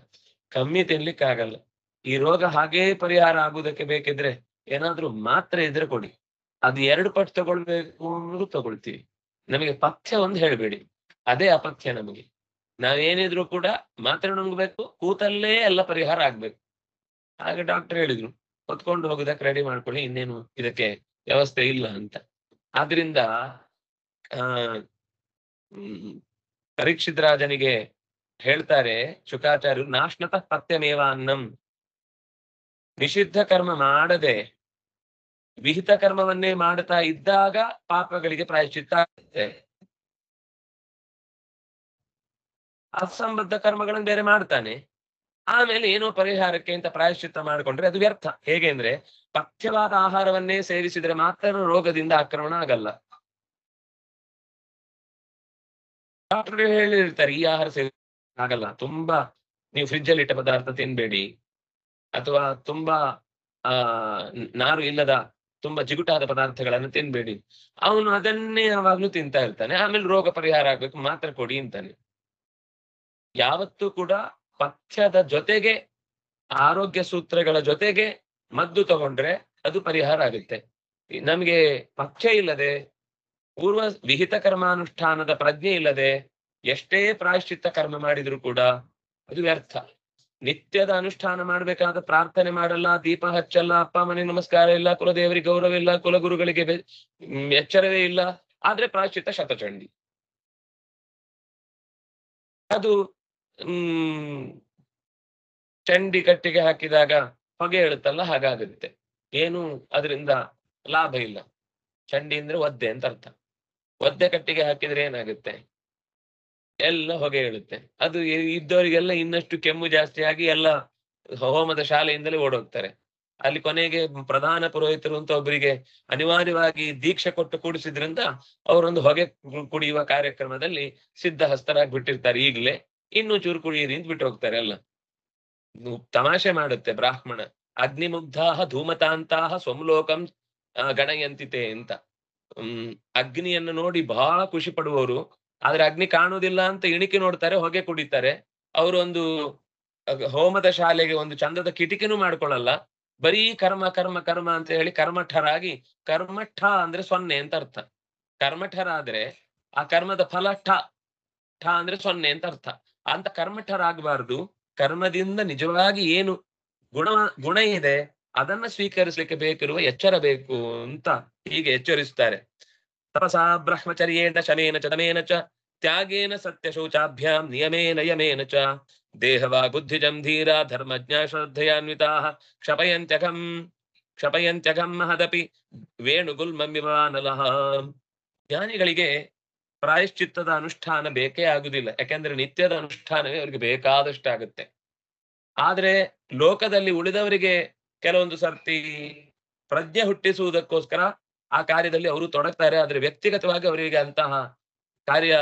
S1: ಕಮ್ಮಿ ತಿನ್ಲಿಕ್ಕೆ ಆಗಲ್ಲ, ಈ ರೋಗ ಹಾಗೇ ಪರಿಹಾರ ಆಗುವುದಕ್ಕೆ ಬೇಕಿದ್ರೆ ಏನಾದ್ರೂ ಮಾತ್ರೆ ಇದ್ರೆ ಕೊಡಿ, ಅದು 2 ಪಟ್ಟು ತಗೊಳ್ಬೇಕು ಅನ್ನೋದು ತಗೊಳ್ತೀವಿ, ನಮಗೆ ಪಥ್ಯ ಒಂದು ಹೇಳ್ಬೇಡಿ, ಅದೇ ಅಪಥ್ಯ ನಮಗೆ. ನಾವೇನಿದ್ರು ಕೂಡ ಮಾತ್ರೆ ನುಂಗ್ಬೇಕು, ಕೂತಲ್ಲೇ ಎಲ್ಲ ಪರಿಹಾರ ಆಗ್ಬೇಕು. ಹಾಗೆ ಡಾಕ್ಟರ್ ಹೇಳಿದ್ರು, ಹೊತ್ಕೊಂಡು ಹೋಗುದಕ್ಕೆ ರೆಡಿ ಮಾಡ್ಕೊಳ್ಳಿ, ಇನ್ನೇನು ಇದಕ್ಕೆ ವ್ಯವಸ್ಥೆ ಇಲ್ಲ ಅಂತ. ಆದ್ರಿಂದ ಆ ಪರೀಕ್ಷಿತ್ ರಾಜನಿಗೆ ಹೇಳ್ತಾರೆ ಶುಕಾಚಾರ್ಯರು, ನಾಶ್ನತ ಪಥ್ಯಮೇವ ಅನ್ನಂ, ನಿಷಿದ್ಧ ಕರ್ಮ ಮಾಡದೆ ವಿಹಿತ ಕರ್ಮವನ್ನೇ ಮಾಡ್ತಾ ಇದ್ದಾಗ ಪಾಪಗಳಿಗೆ ಪ್ರಾಯಶ್ಚಿತ್ತ ಆಗುತ್ತೆ. ಅಸಂಬದ್ಧ ಕರ್ಮಗಳನ್ನು ಬೇರೆ ಮಾಡ್ತಾನೆ, ಆಮೇಲೆ ಏನೋ ಪರಿಹಾರಕ್ಕೆ ಅಂತ ಪ್ರಾಯಶ್ಚಿತ್ತ ಮಾಡಿಕೊಂಡ್ರೆ ಅದು ವ್ಯರ್ಥ. ಹೇಗೆ ಅಂದ್ರೆ, ಪಥ್ಯವಾದ ಆಹಾರವನ್ನೇ ಸೇವಿಸಿದ್ರೆ ಮಾತ್ರ ರೋಗದಿಂದ ಆಕ್ರಮಣ ಆಗಲ್ಲ. ಡಾಕ್ಟರ್ ಹೇಳಿರ್ತಾರೆ ಈ ಆಹಾರ ಸೇವಿ ಆಗಲ್ಲ, ತುಂಬಾ ನೀವು ಫ್ರಿಜ್ ಅಲ್ಲಿ ಇಟ್ಟ ಪದಾರ್ಥ ತಿನ್ಬೇಡಿ, ಅಥವಾ ತುಂಬಾ ನಾರು ಇಲ್ಲದ ತುಂಬಾ ಜಿಗುಟಾದ ಪದಾರ್ಥಗಳನ್ನು ತಿನ್ಬೇಡಿ. ಅವನು ಅದನ್ನೇ ಯಾವಾಗ್ಲೂ ತಿಂತಾ ಇರ್ತಾನೆ, ಆಮೇಲೆ ರೋಗ ಪರಿಹಾರ ಆಗ್ಬೇಕು ಮಾತ್ರ ಕೊಡಿ ಅಂತಾನೆ. ಯಾವತ್ತೂ ಕೂಡ ಪಥ್ಯದ ಜೊತೆಗೆ ಆರೋಗ್ಯ ಸೂತ್ರಗಳ ಜೊತೆಗೆ ಮದ್ದು ತಗೊಂಡ್ರೆ ಅದು ಪರಿಹಾರ ಆಗುತ್ತೆ. ನಮ್ಗೆ ಪಥ್ಯ ಇಲ್ಲದೆ, ಪೂರ್ವ ವಿಹಿತ ಕರ್ಮಾನುಷ್ಠಾನದ ಪ್ರಜ್ಞೆ ಇಲ್ಲದೆ ಎಷ್ಟೇ ಪ್ರಾಯಶ್ಚಿತ್ತ ಕರ್ಮ ಮಾಡಿದ್ರು ಕೂಡ ಅದು ವ್ಯರ್ಥ. ನಿತ್ಯದ ಅನುಷ್ಠಾನ ಮಾಡ್ಬೇಕಾದ ಪ್ರಾರ್ಥನೆ ಮಾಡಲ್ಲ, ದೀಪ ಹಚ್ಚಲ್ಲ, ಅಪ್ಪ ಮನೆಗೆ ನಮಸ್ಕಾರ ಇಲ್ಲ, ಕುಲದೇವರಿಗೆ ಗೌರವ ಇಲ್ಲ, ಕುಲಗುರುಗಳಿಗೆ ಎಚ್ಚರವೇ ಇಲ್ಲ, ಆದ್ರೆ ಪ್ರಾಯಶ್ಚಿತ್ತ ಶತಚಂಡಿ. ಅದು ಚಂಡಿ ಕಟ್ಟಿಗೆ ಹಾಕಿದಾಗ ಹೊಗೆ ಹೇಳುತ್ತಲ್ಲ, ಹಾಗಾಗುತ್ತೆ. ಏನು ಅದರಿಂದ ಲಾಭ ಇಲ್ಲ. ಚಂಡಿ ಅಂದ್ರೆ ಒದ್ದೆ ಅಂತ ಅರ್ಥ. ಒದ್ದೆ ಕಟ್ಟಿಗೆ ಹಾಕಿದ್ರೆ ಏನಾಗುತ್ತೆ, ಎಲ್ಲ ಹೊಗೆ ಹೇಳುತ್ತೆ. ಅದು ಇದ್ದವರಿಗೆಲ್ಲ ಇನ್ನಷ್ಟು ಕೆಮ್ಮು ಜಾಸ್ತಿ ಆಗಿ ಎಲ್ಲ ಹೋಮದ ಶಾಲೆಯಿಂದಲೇ ಓಡೋಗ್ತಾರೆ. ಅಲ್ಲಿ ಕೊನೆಗೆ ಪ್ರಧಾನ ಪುರೋಹಿತರು ಅಂತ ಒಬ್ಬರಿಗೆ ಅನಿವಾರ್ಯವಾಗಿ ದೀಕ್ಷೆ ಕೊಟ್ಟು ಕೂಡಿಸಿದ್ರಿಂದ ಅವರೊಂದು ಹೊಗೆ ಕುಡಿಯುವ ಕಾರ್ಯಕ್ರಮದಲ್ಲಿ ಸಿದ್ಧಹಸ್ತರಾಗಿ ಬಿಟ್ಟಿರ್ತಾರೆ. ಈಗ್ಲೇ ಇನ್ನೂ ಚೂರು ಕುಡಿಯಿರಿ ಅಂತ ಬಿಟ್ಟು ಹೋಗ್ತಾರೆ. ಎಲ್ಲ ತಮಾಷೆ ಮಾಡುತ್ತೆ ಬ್ರಾಹ್ಮಣ. ಅಗ್ನಿಮುಗ್ಧಾಹ ಧೂಮತಾಂತಾಹ ಸ್ವಮ್ಲೋಕಂ ಗಣಯಂತಿತೆ ಅಂತ. ಅಗ್ನಿಯನ್ನು ನೋಡಿ ಬಹಳ ಖುಷಿ ಪಡುವವರು, ಆದ್ರೆ ಅಗ್ನಿ ಕಾಣುವುದಿಲ್ಲ ಅಂತ ಇಣಿಕೆ ನೋಡ್ತಾರೆ, ಹೊಗೆ ಕುಡಿತಾರೆ. ಅವರು ಒಂದು ಹೋಮದ ಶಾಲೆಗೆ ಒಂದು ಚಂದದ ಕಿಟಿಕಿನೂ ಮಾಡ್ಕೊಳ್ಳಲ್ಲ, ಬರೀ ಕರ್ಮ ಕರ್ಮ ಕರ್ಮ ಅಂತ ಹೇಳಿ ಕರ್ಮಠರಾಗಿ, ಕರ್ಮಠ ಅಂದ್ರೆ 0 ಅಂತ ಅರ್ಥ. ಕರ್ಮಠರ ಆದ್ರೆ ಆ ಕರ್ಮದ ಫಲ ಠ ಅಂದ್ರೆ 0 ಅಂತ ಅರ್ಥ. ಅಂತ ಕರ್ಮಠರಾಗಬಾರ್ದು, ಕರ್ಮದಿಂದ ನಿಜವಾಗಿ ಏನು ಗುಣ ಇದೆ ಅದನ್ನ ಸ್ವೀಕರಿಸಲಿಕ್ಕೆ ಬೇಕಿರುವ ಎಚ್ಚರ ಬೇಕು ಅಂತ ಹೀಗೆ ಎಚ್ಚರಿಸ್ತಾರೆ. ತಪಸಾ ಬ್ರಹ್ಮಚರ್ಯೇಣ ಶಮೇನ ಚ ದಮೇನ ಚ ತ್ಯಾಗೇನ ಸತ್ಯ ಶೌಚಾಭ್ಯಾಂ ನಿಯಮೇನ ಯಮೇನ ಚ ದೇಹವಾ ಬುದ್ಧಿಜಂ ಧೀರ ಧರ್ಮಜ್ಞ ಶ್ರದ್ಧೆಯಾನ್ವಿತಾಃ ಕ್ಷಪಯಂತ್ಯಘಂ ಮಹದಪಿ ವೇಣುಗುಲ್ಮಮಿವಾನಲಃ. ಜ್ಞಾನಿಗಳಿಗೆ ಪ್ರಾಯಶ್ಚಿತ್ತದ ಅನುಷ್ಠಾನ ಬೇಕೇ ಆಗುದಿಲ್ಲ, ಯಾಕೆಂದ್ರೆ ನಿತ್ಯದ ಅನುಷ್ಠಾನವೇ ಅವರಿಗೆ ಬೇಕಾದಷ್ಟಾಗುತ್ತೆ. ಆದ್ರೆ ಲೋಕದಲ್ಲಿ ಉಳಿದವರಿಗೆ ಕೆಲವೊಂದು ಸರ್ತಿ ಪ್ರಜ್ಞೆ ಹುಟ್ಟಿಸುವುದಕ್ಕೋಸ್ಕರ ಆ ಕಾರ್ಯದಲ್ಲಿ ಅವರು ತೊಡಗ್ತಾರೆ. ಆದ್ರೆ ವ್ಯಕ್ತಿಗತವಾಗಿ ಅವರಿಗೆ ಅಂತಹ ಕಾರ್ಯ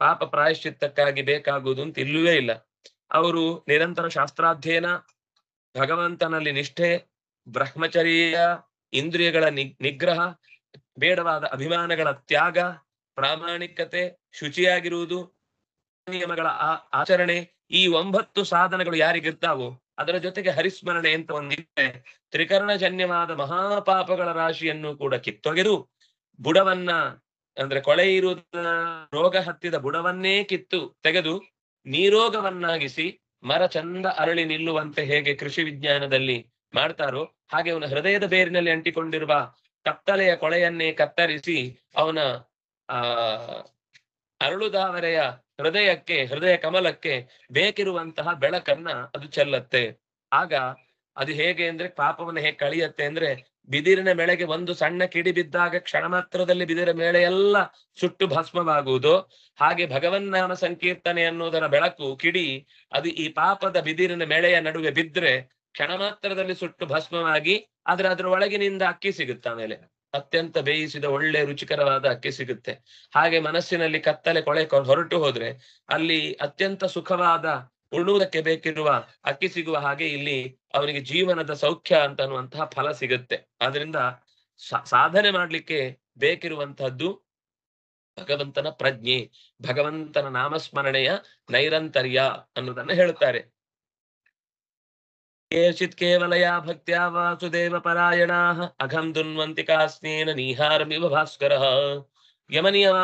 S1: ಪಾಪ ಪ್ರಾಯಶ್ಚಿತ್ತಕ್ಕಾಗಿ ಬೇಕಾಗುವುದು ಅಂತ ಇಲ್ಲವೇ ಇಲ್ಲ. ಅವರು ನಿರಂತರ ಶಾಸ್ತ್ರಾಧ್ಯಯನ, ಭಗವಂತನಲ್ಲಿ ನಿಷ್ಠೆ, ಬ್ರಹ್ಮಚರ್ಯ, ಇಂದ್ರಿಯಗಳ ನಿಗ್ರಹ, ಬೇಡವಾದ ಅಭಿಮಾನಗಳ ತ್ಯಾಗ, ಪ್ರಾಮಾಣಿಕತೆ, ಶುಚಿಯಾಗಿರುವುದು, ನಿಯಮಗಳ ಆಚರಣೆ, ಈ 9 ಸಾಧನಗಳು ಯಾರಿಗಿರ್ತಾವೋ ಅದರ ಜೊತೆಗೆ ಹರಿಸ್ಮರಣೆ ಅಂತ ಒಂದಿದ್ರೆ ತ್ರಿಕರಣಜನ್ಯವಾದ ಮಹಾಪಾಪಗಳ ರಾಶಿಯನ್ನು ಕೂಡ ಕಿತ್ತೊಗೆದು, ಬುಡವನ್ನ ಅಂದ್ರೆ ಕೊಳೆ ಇರುವುದ ರೋಗ ಹತ್ತಿದ ಬುಡವನ್ನೇ ಕಿತ್ತು ತೆಗೆದು ನೀರೋಗವನ್ನಾಗಿಸಿ ಮರ ಚಂದ ಅರಳಿ ನಿಲ್ಲುವಂತೆ ಹೇಗೆ ಕೃಷಿ ವಿಜ್ಞಾನದಲ್ಲಿ ಮಾಡ್ತಾರೋ ಹಾಗೆ ಅವನ ಹೃದಯದ ಬೇರಿನಲ್ಲಿ ಅಂಟಿಕೊಂಡಿರುವ ಕತ್ತಲೆಯ ಕೊಳೆಯನ್ನೇ ಕತ್ತರಿಸಿ ಅವನ ಅರಳುದಾವರೆಯ ಹೃದಯ ಕಮಲಕ್ಕೆ ಬೇಕಿರುವಂತಹ ಬೆಳಕನ್ನ ಅದು ಚೆಲ್ಲತ್ತೆ. ಆಗ ಅದು ಹೇಗೆ ಅಂದ್ರೆ, ಪಾಪವನ್ನ ಹೇಗೆ ಕಳಿಯತ್ತೆ ಅಂದ್ರೆ, ಬಿದಿರಿನ ಮೇಳೆಗೆ ಒಂದು ಸಣ್ಣ ಕಿಡಿ ಬಿದ್ದಾಗ ಕ್ಷಣ ಮಾತ್ರದಲ್ಲಿ ಬಿದಿರ ಮೇಳೆ ಎಲ್ಲ ಸುಟ್ಟು ಭಸ್ಮವಾಗುವುದು, ಹಾಗೆ ಭಗವನ್ನಾಮ ಸಂಕೀರ್ತನೆ ಅನ್ನುವುದರ ಬೆಳಕು ಕಿಡಿ ಅದು ಈ ಪಾಪದ ಬಿದಿರಿನ ಮೇಳೆಯ ನಡುವೆ ಬಿದ್ರೆ ಕ್ಷಣ ಮಾತ್ರದಲ್ಲಿ ಸುಟ್ಟು ಭಸ್ಮವಾಗಿ ಅದರ ಒಳಗಿನಿಂದ ಅಕ್ಕಿ ಸಿಗುತ್ತೆ. ಆಮೇಲೆ ಅತ್ಯಂತ ಬೇಯಿಸಿದ ಒಳ್ಳೆ ರುಚಿಕರವಾದ ಅಕ್ಕಿ ಸಿಗುತ್ತೆ. ಹಾಗೆ ಮನಸ್ಸಿನಲ್ಲಿ ಕತ್ತಲೆ ಕೊಳೆ ಹೊರಟು ಹೋದ್ರೆ ಅಲ್ಲಿ ಅತ್ಯಂತ ಸುಖವಾದ ಉಣ್ಣುವುದಕ್ಕೆ ಬೇಕಿರುವ ಅಕ್ಕಿ ಸಿಗುವ ಹಾಗೆ ಇಲ್ಲಿ ಅವನಿಗೆ ಜೀವನದ ಸೌಖ್ಯ ಅಂತನ್ನುವಂತಹ ಫಲ ಸಿಗುತ್ತೆ. ಆದ್ರಿಂದ ಸಾಧನೆ ಮಾಡ್ಲಿಕ್ಕೆ ಬೇಕಿರುವಂತಹದ್ದು ಭಗವಂತನ ಪ್ರಜ್ಞೆ, ಭಗವಂತನ ನಾಮಸ್ಮರಣೆಯ ನೈರಂತರ್ಯ ಅನ್ನೋದನ್ನ ಹೇಳುತ್ತಾರೆ. ಕೇಚಿತ್ ಕೇವಲಯ ಭಕ್ತ್ಯಾ ವಾಸುದೇವ ಪರಾಯಣಾ ಅಘಂ ದುನ್ವಂತಿಕಾಸ್ನೇನ ನೀಹಾರಮಿವ ಭಾಸ್ಕರ. ಯಮನಿಯಮ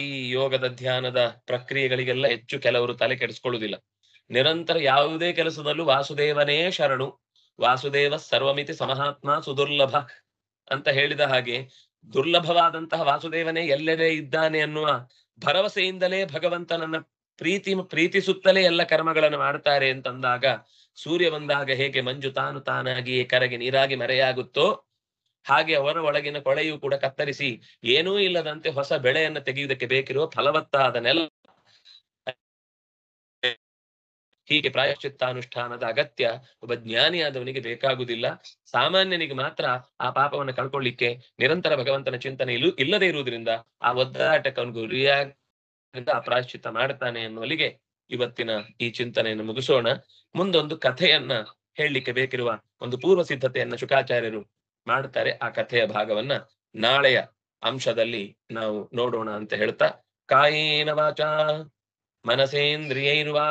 S1: ಈ ಯೋಗದ ಧ್ಯಾನದ ಪ್ರಕ್ರಿಯೆಗಳಿಗೆಲ್ಲ ಹೆಚ್ಚು ಕೆಲವರು ತಲೆ ಕೆಡಿಸ್ಕೊಳ್ಳುವುದಿಲ್ಲ. ನಿರಂತರ ಯಾವುದೇ ಕೆಲಸದಲ್ಲೂ ವಾಸುದೇವನೇ ಶರಣು, ವಾಸುದೇವ ಸರ್ವಮಿತಿ ಸಮಹಾತ್ಮ ಸುದುರ್ಲಭ ಅಂತ ಹೇಳಿದ ಹಾಗೆ ದುರ್ಲಭವಾದಂತಹ ವಾಸುದೇವನೇ ಎಲ್ಲೆಡೆ ಇದ್ದಾನೆ ಅನ್ನುವ ಭರವಸೆಯಿಂದಲೇ ಭಗವಂತನನ್ನ ಪ್ರೀತಿಸುತ್ತಲೇ ಎಲ್ಲ ಕರ್ಮಗಳನ್ನು ಮಾಡ್ತಾರೆ ಅಂತಂದಾಗ, ಸೂರ್ಯ ಬಂದಾಗ ಹೇಗೆ ಮಂಜು ತಾನಾಗಿಯೇ ಕರಗಿ ನೀರಾಗಿ ಮರೆಯಾಗುತ್ತೋ ಹಾಗೆ ಅವರ ಒಳಗಿನ ಕೊಳೆಯೂ ಕೂಡ ಕತ್ತರಿಸಿ ಏನೂ ಇಲ್ಲದಂತೆ ಹೊಸ ಬೆಳೆಯನ್ನು ತೆಗೆಯುವುದಕ್ಕೆ ಬೇಕಿರುವ ಫಲವತ್ತಾದ ನೆಲ. ಹೀಗೆ ಪ್ರಾಯಶ್ಚಿತ್ತಾನುಷ್ಠಾನದ ಅಗತ್ಯ ಒಬ್ಬ ಜ್ಞಾನಿಯಾದವನಿಗೆ ಬೇಕಾಗುವುದಿಲ್ಲ. ಸಾಮಾನ್ಯನಿಗೆ ಮಾತ್ರ ಆ ಪಾಪವನ್ನು ಕಳ್ಕೊಳ್ಳಿಕ್ಕೆ ನಿರಂತರ ಭಗವಂತನ ಚಿಂತನೆ ಇಲ್ಲದೆ ಇರುವುದರಿಂದ ಆ ಒದ್ದಾಟಕ್ಕೆ ಅವನಿಗೆ ಗುರಿಯಾಗಿ ಪ್ರಾಯಶ್ಚಿತ್ತ ಮಾಡ್ತಾನೆ ಅನ್ನುವಲ್ಲಿಗೆ ಇವತ್ತಿನ ಈ ಚಿಂತನೆಯನ್ನು ಮುಗಿಸೋಣ. ಮುಂದೊಂದು ಕಥೆಯನ್ನ ಹೇಳಲಿಕ್ಕೆ ಬೇಕಿರುವ ಒಂದು ಪೂರ್ವ ಸಿದ್ಧತೆಯನ್ನ ಶುಕಾಚಾರ್ಯರು ಮಾಡ್ತಾರೆ. ಆ ಕಥೆಯ ಭಾಗವನ್ನ ನಾಳೆಯ ಅಂಶದಲ್ಲಿ ನಾವು ನೋಡೋಣ ಅಂತ ಹೇಳ್ತಾ, ಕಾಯೇನ ವಾಚಾ ಮನಸೇಂದ್ರಿಯೈರ್ವಾ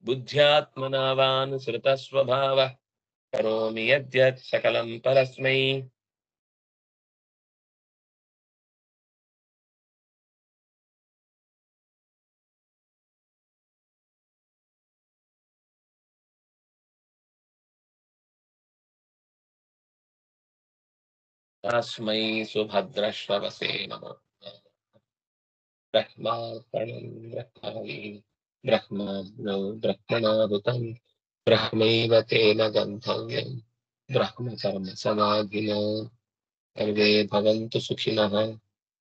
S1: ಬುದ್ಧ್ಯಾತ್ಮನಾವಾನುಸೃತ ಸ್ವಭಾವ ಕರೋಮಿ ಯದ್ಯತ್ ಸಕಲಂ ಪರಸ್ಮೈ. ತಸ್ಮೈ ಸುಭದ್ರಶ್ರವಸೇ ನಮೋ. ಬ್ರಹ್ಮಾರ್ಪಣಂ ಬ್ರಹ್ಮಣಿ ಬ್ರಹ್ಮಾಗ್ನೌ ಬ್ರಹ್ಮಣಾಹುತಂ ಬ್ರಹ್ಮೈವ ತೇನ ಗಂತವ್ಯಂ ಬ್ರಹ್ಮ ಕರ್ಮ ಸಮಾಧಿನೋ. ಸರ್ವೇ ಭವಂತು ಸುಖಿನಃ,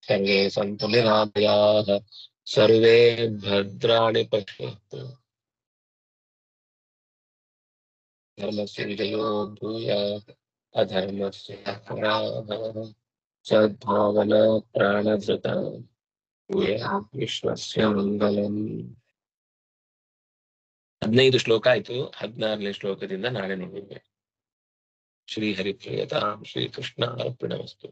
S1: ಸರ್ವೇ ಸಂತು ನಿರಾಮಯಾಃ, ಸರ್ವೇ ಭದ್ರಾಣಿ ಪಶ್ಯಂತು. ಧರ್ಮಸ್ಯ ವಿಜಯೋ ಭೂಯಾತ್ ಅಧರ್ಮಸ್ಯ ಪರಾಭವಃ. ಸದ್ಭಾವನಾ ಪ್ರಾಣಧೃತ ಭೂಯಾತ್ ವಿಶ್ವಸ್ಯ ಮಂಗಲಂ. 15 ಶ್ಲೋಕ ಆಯ್ತು. 16ನೇ ಶ್ಲೋಕದಿಂದ ನಾಳೆ ನೋಡುವೆ. ಶ್ರೀ ಹರಿಪ್ರಿಯತಾಂ ಶ್ರೀಕೃಷ್ಣ ಅರ್ಪಣಮಸ್ತು.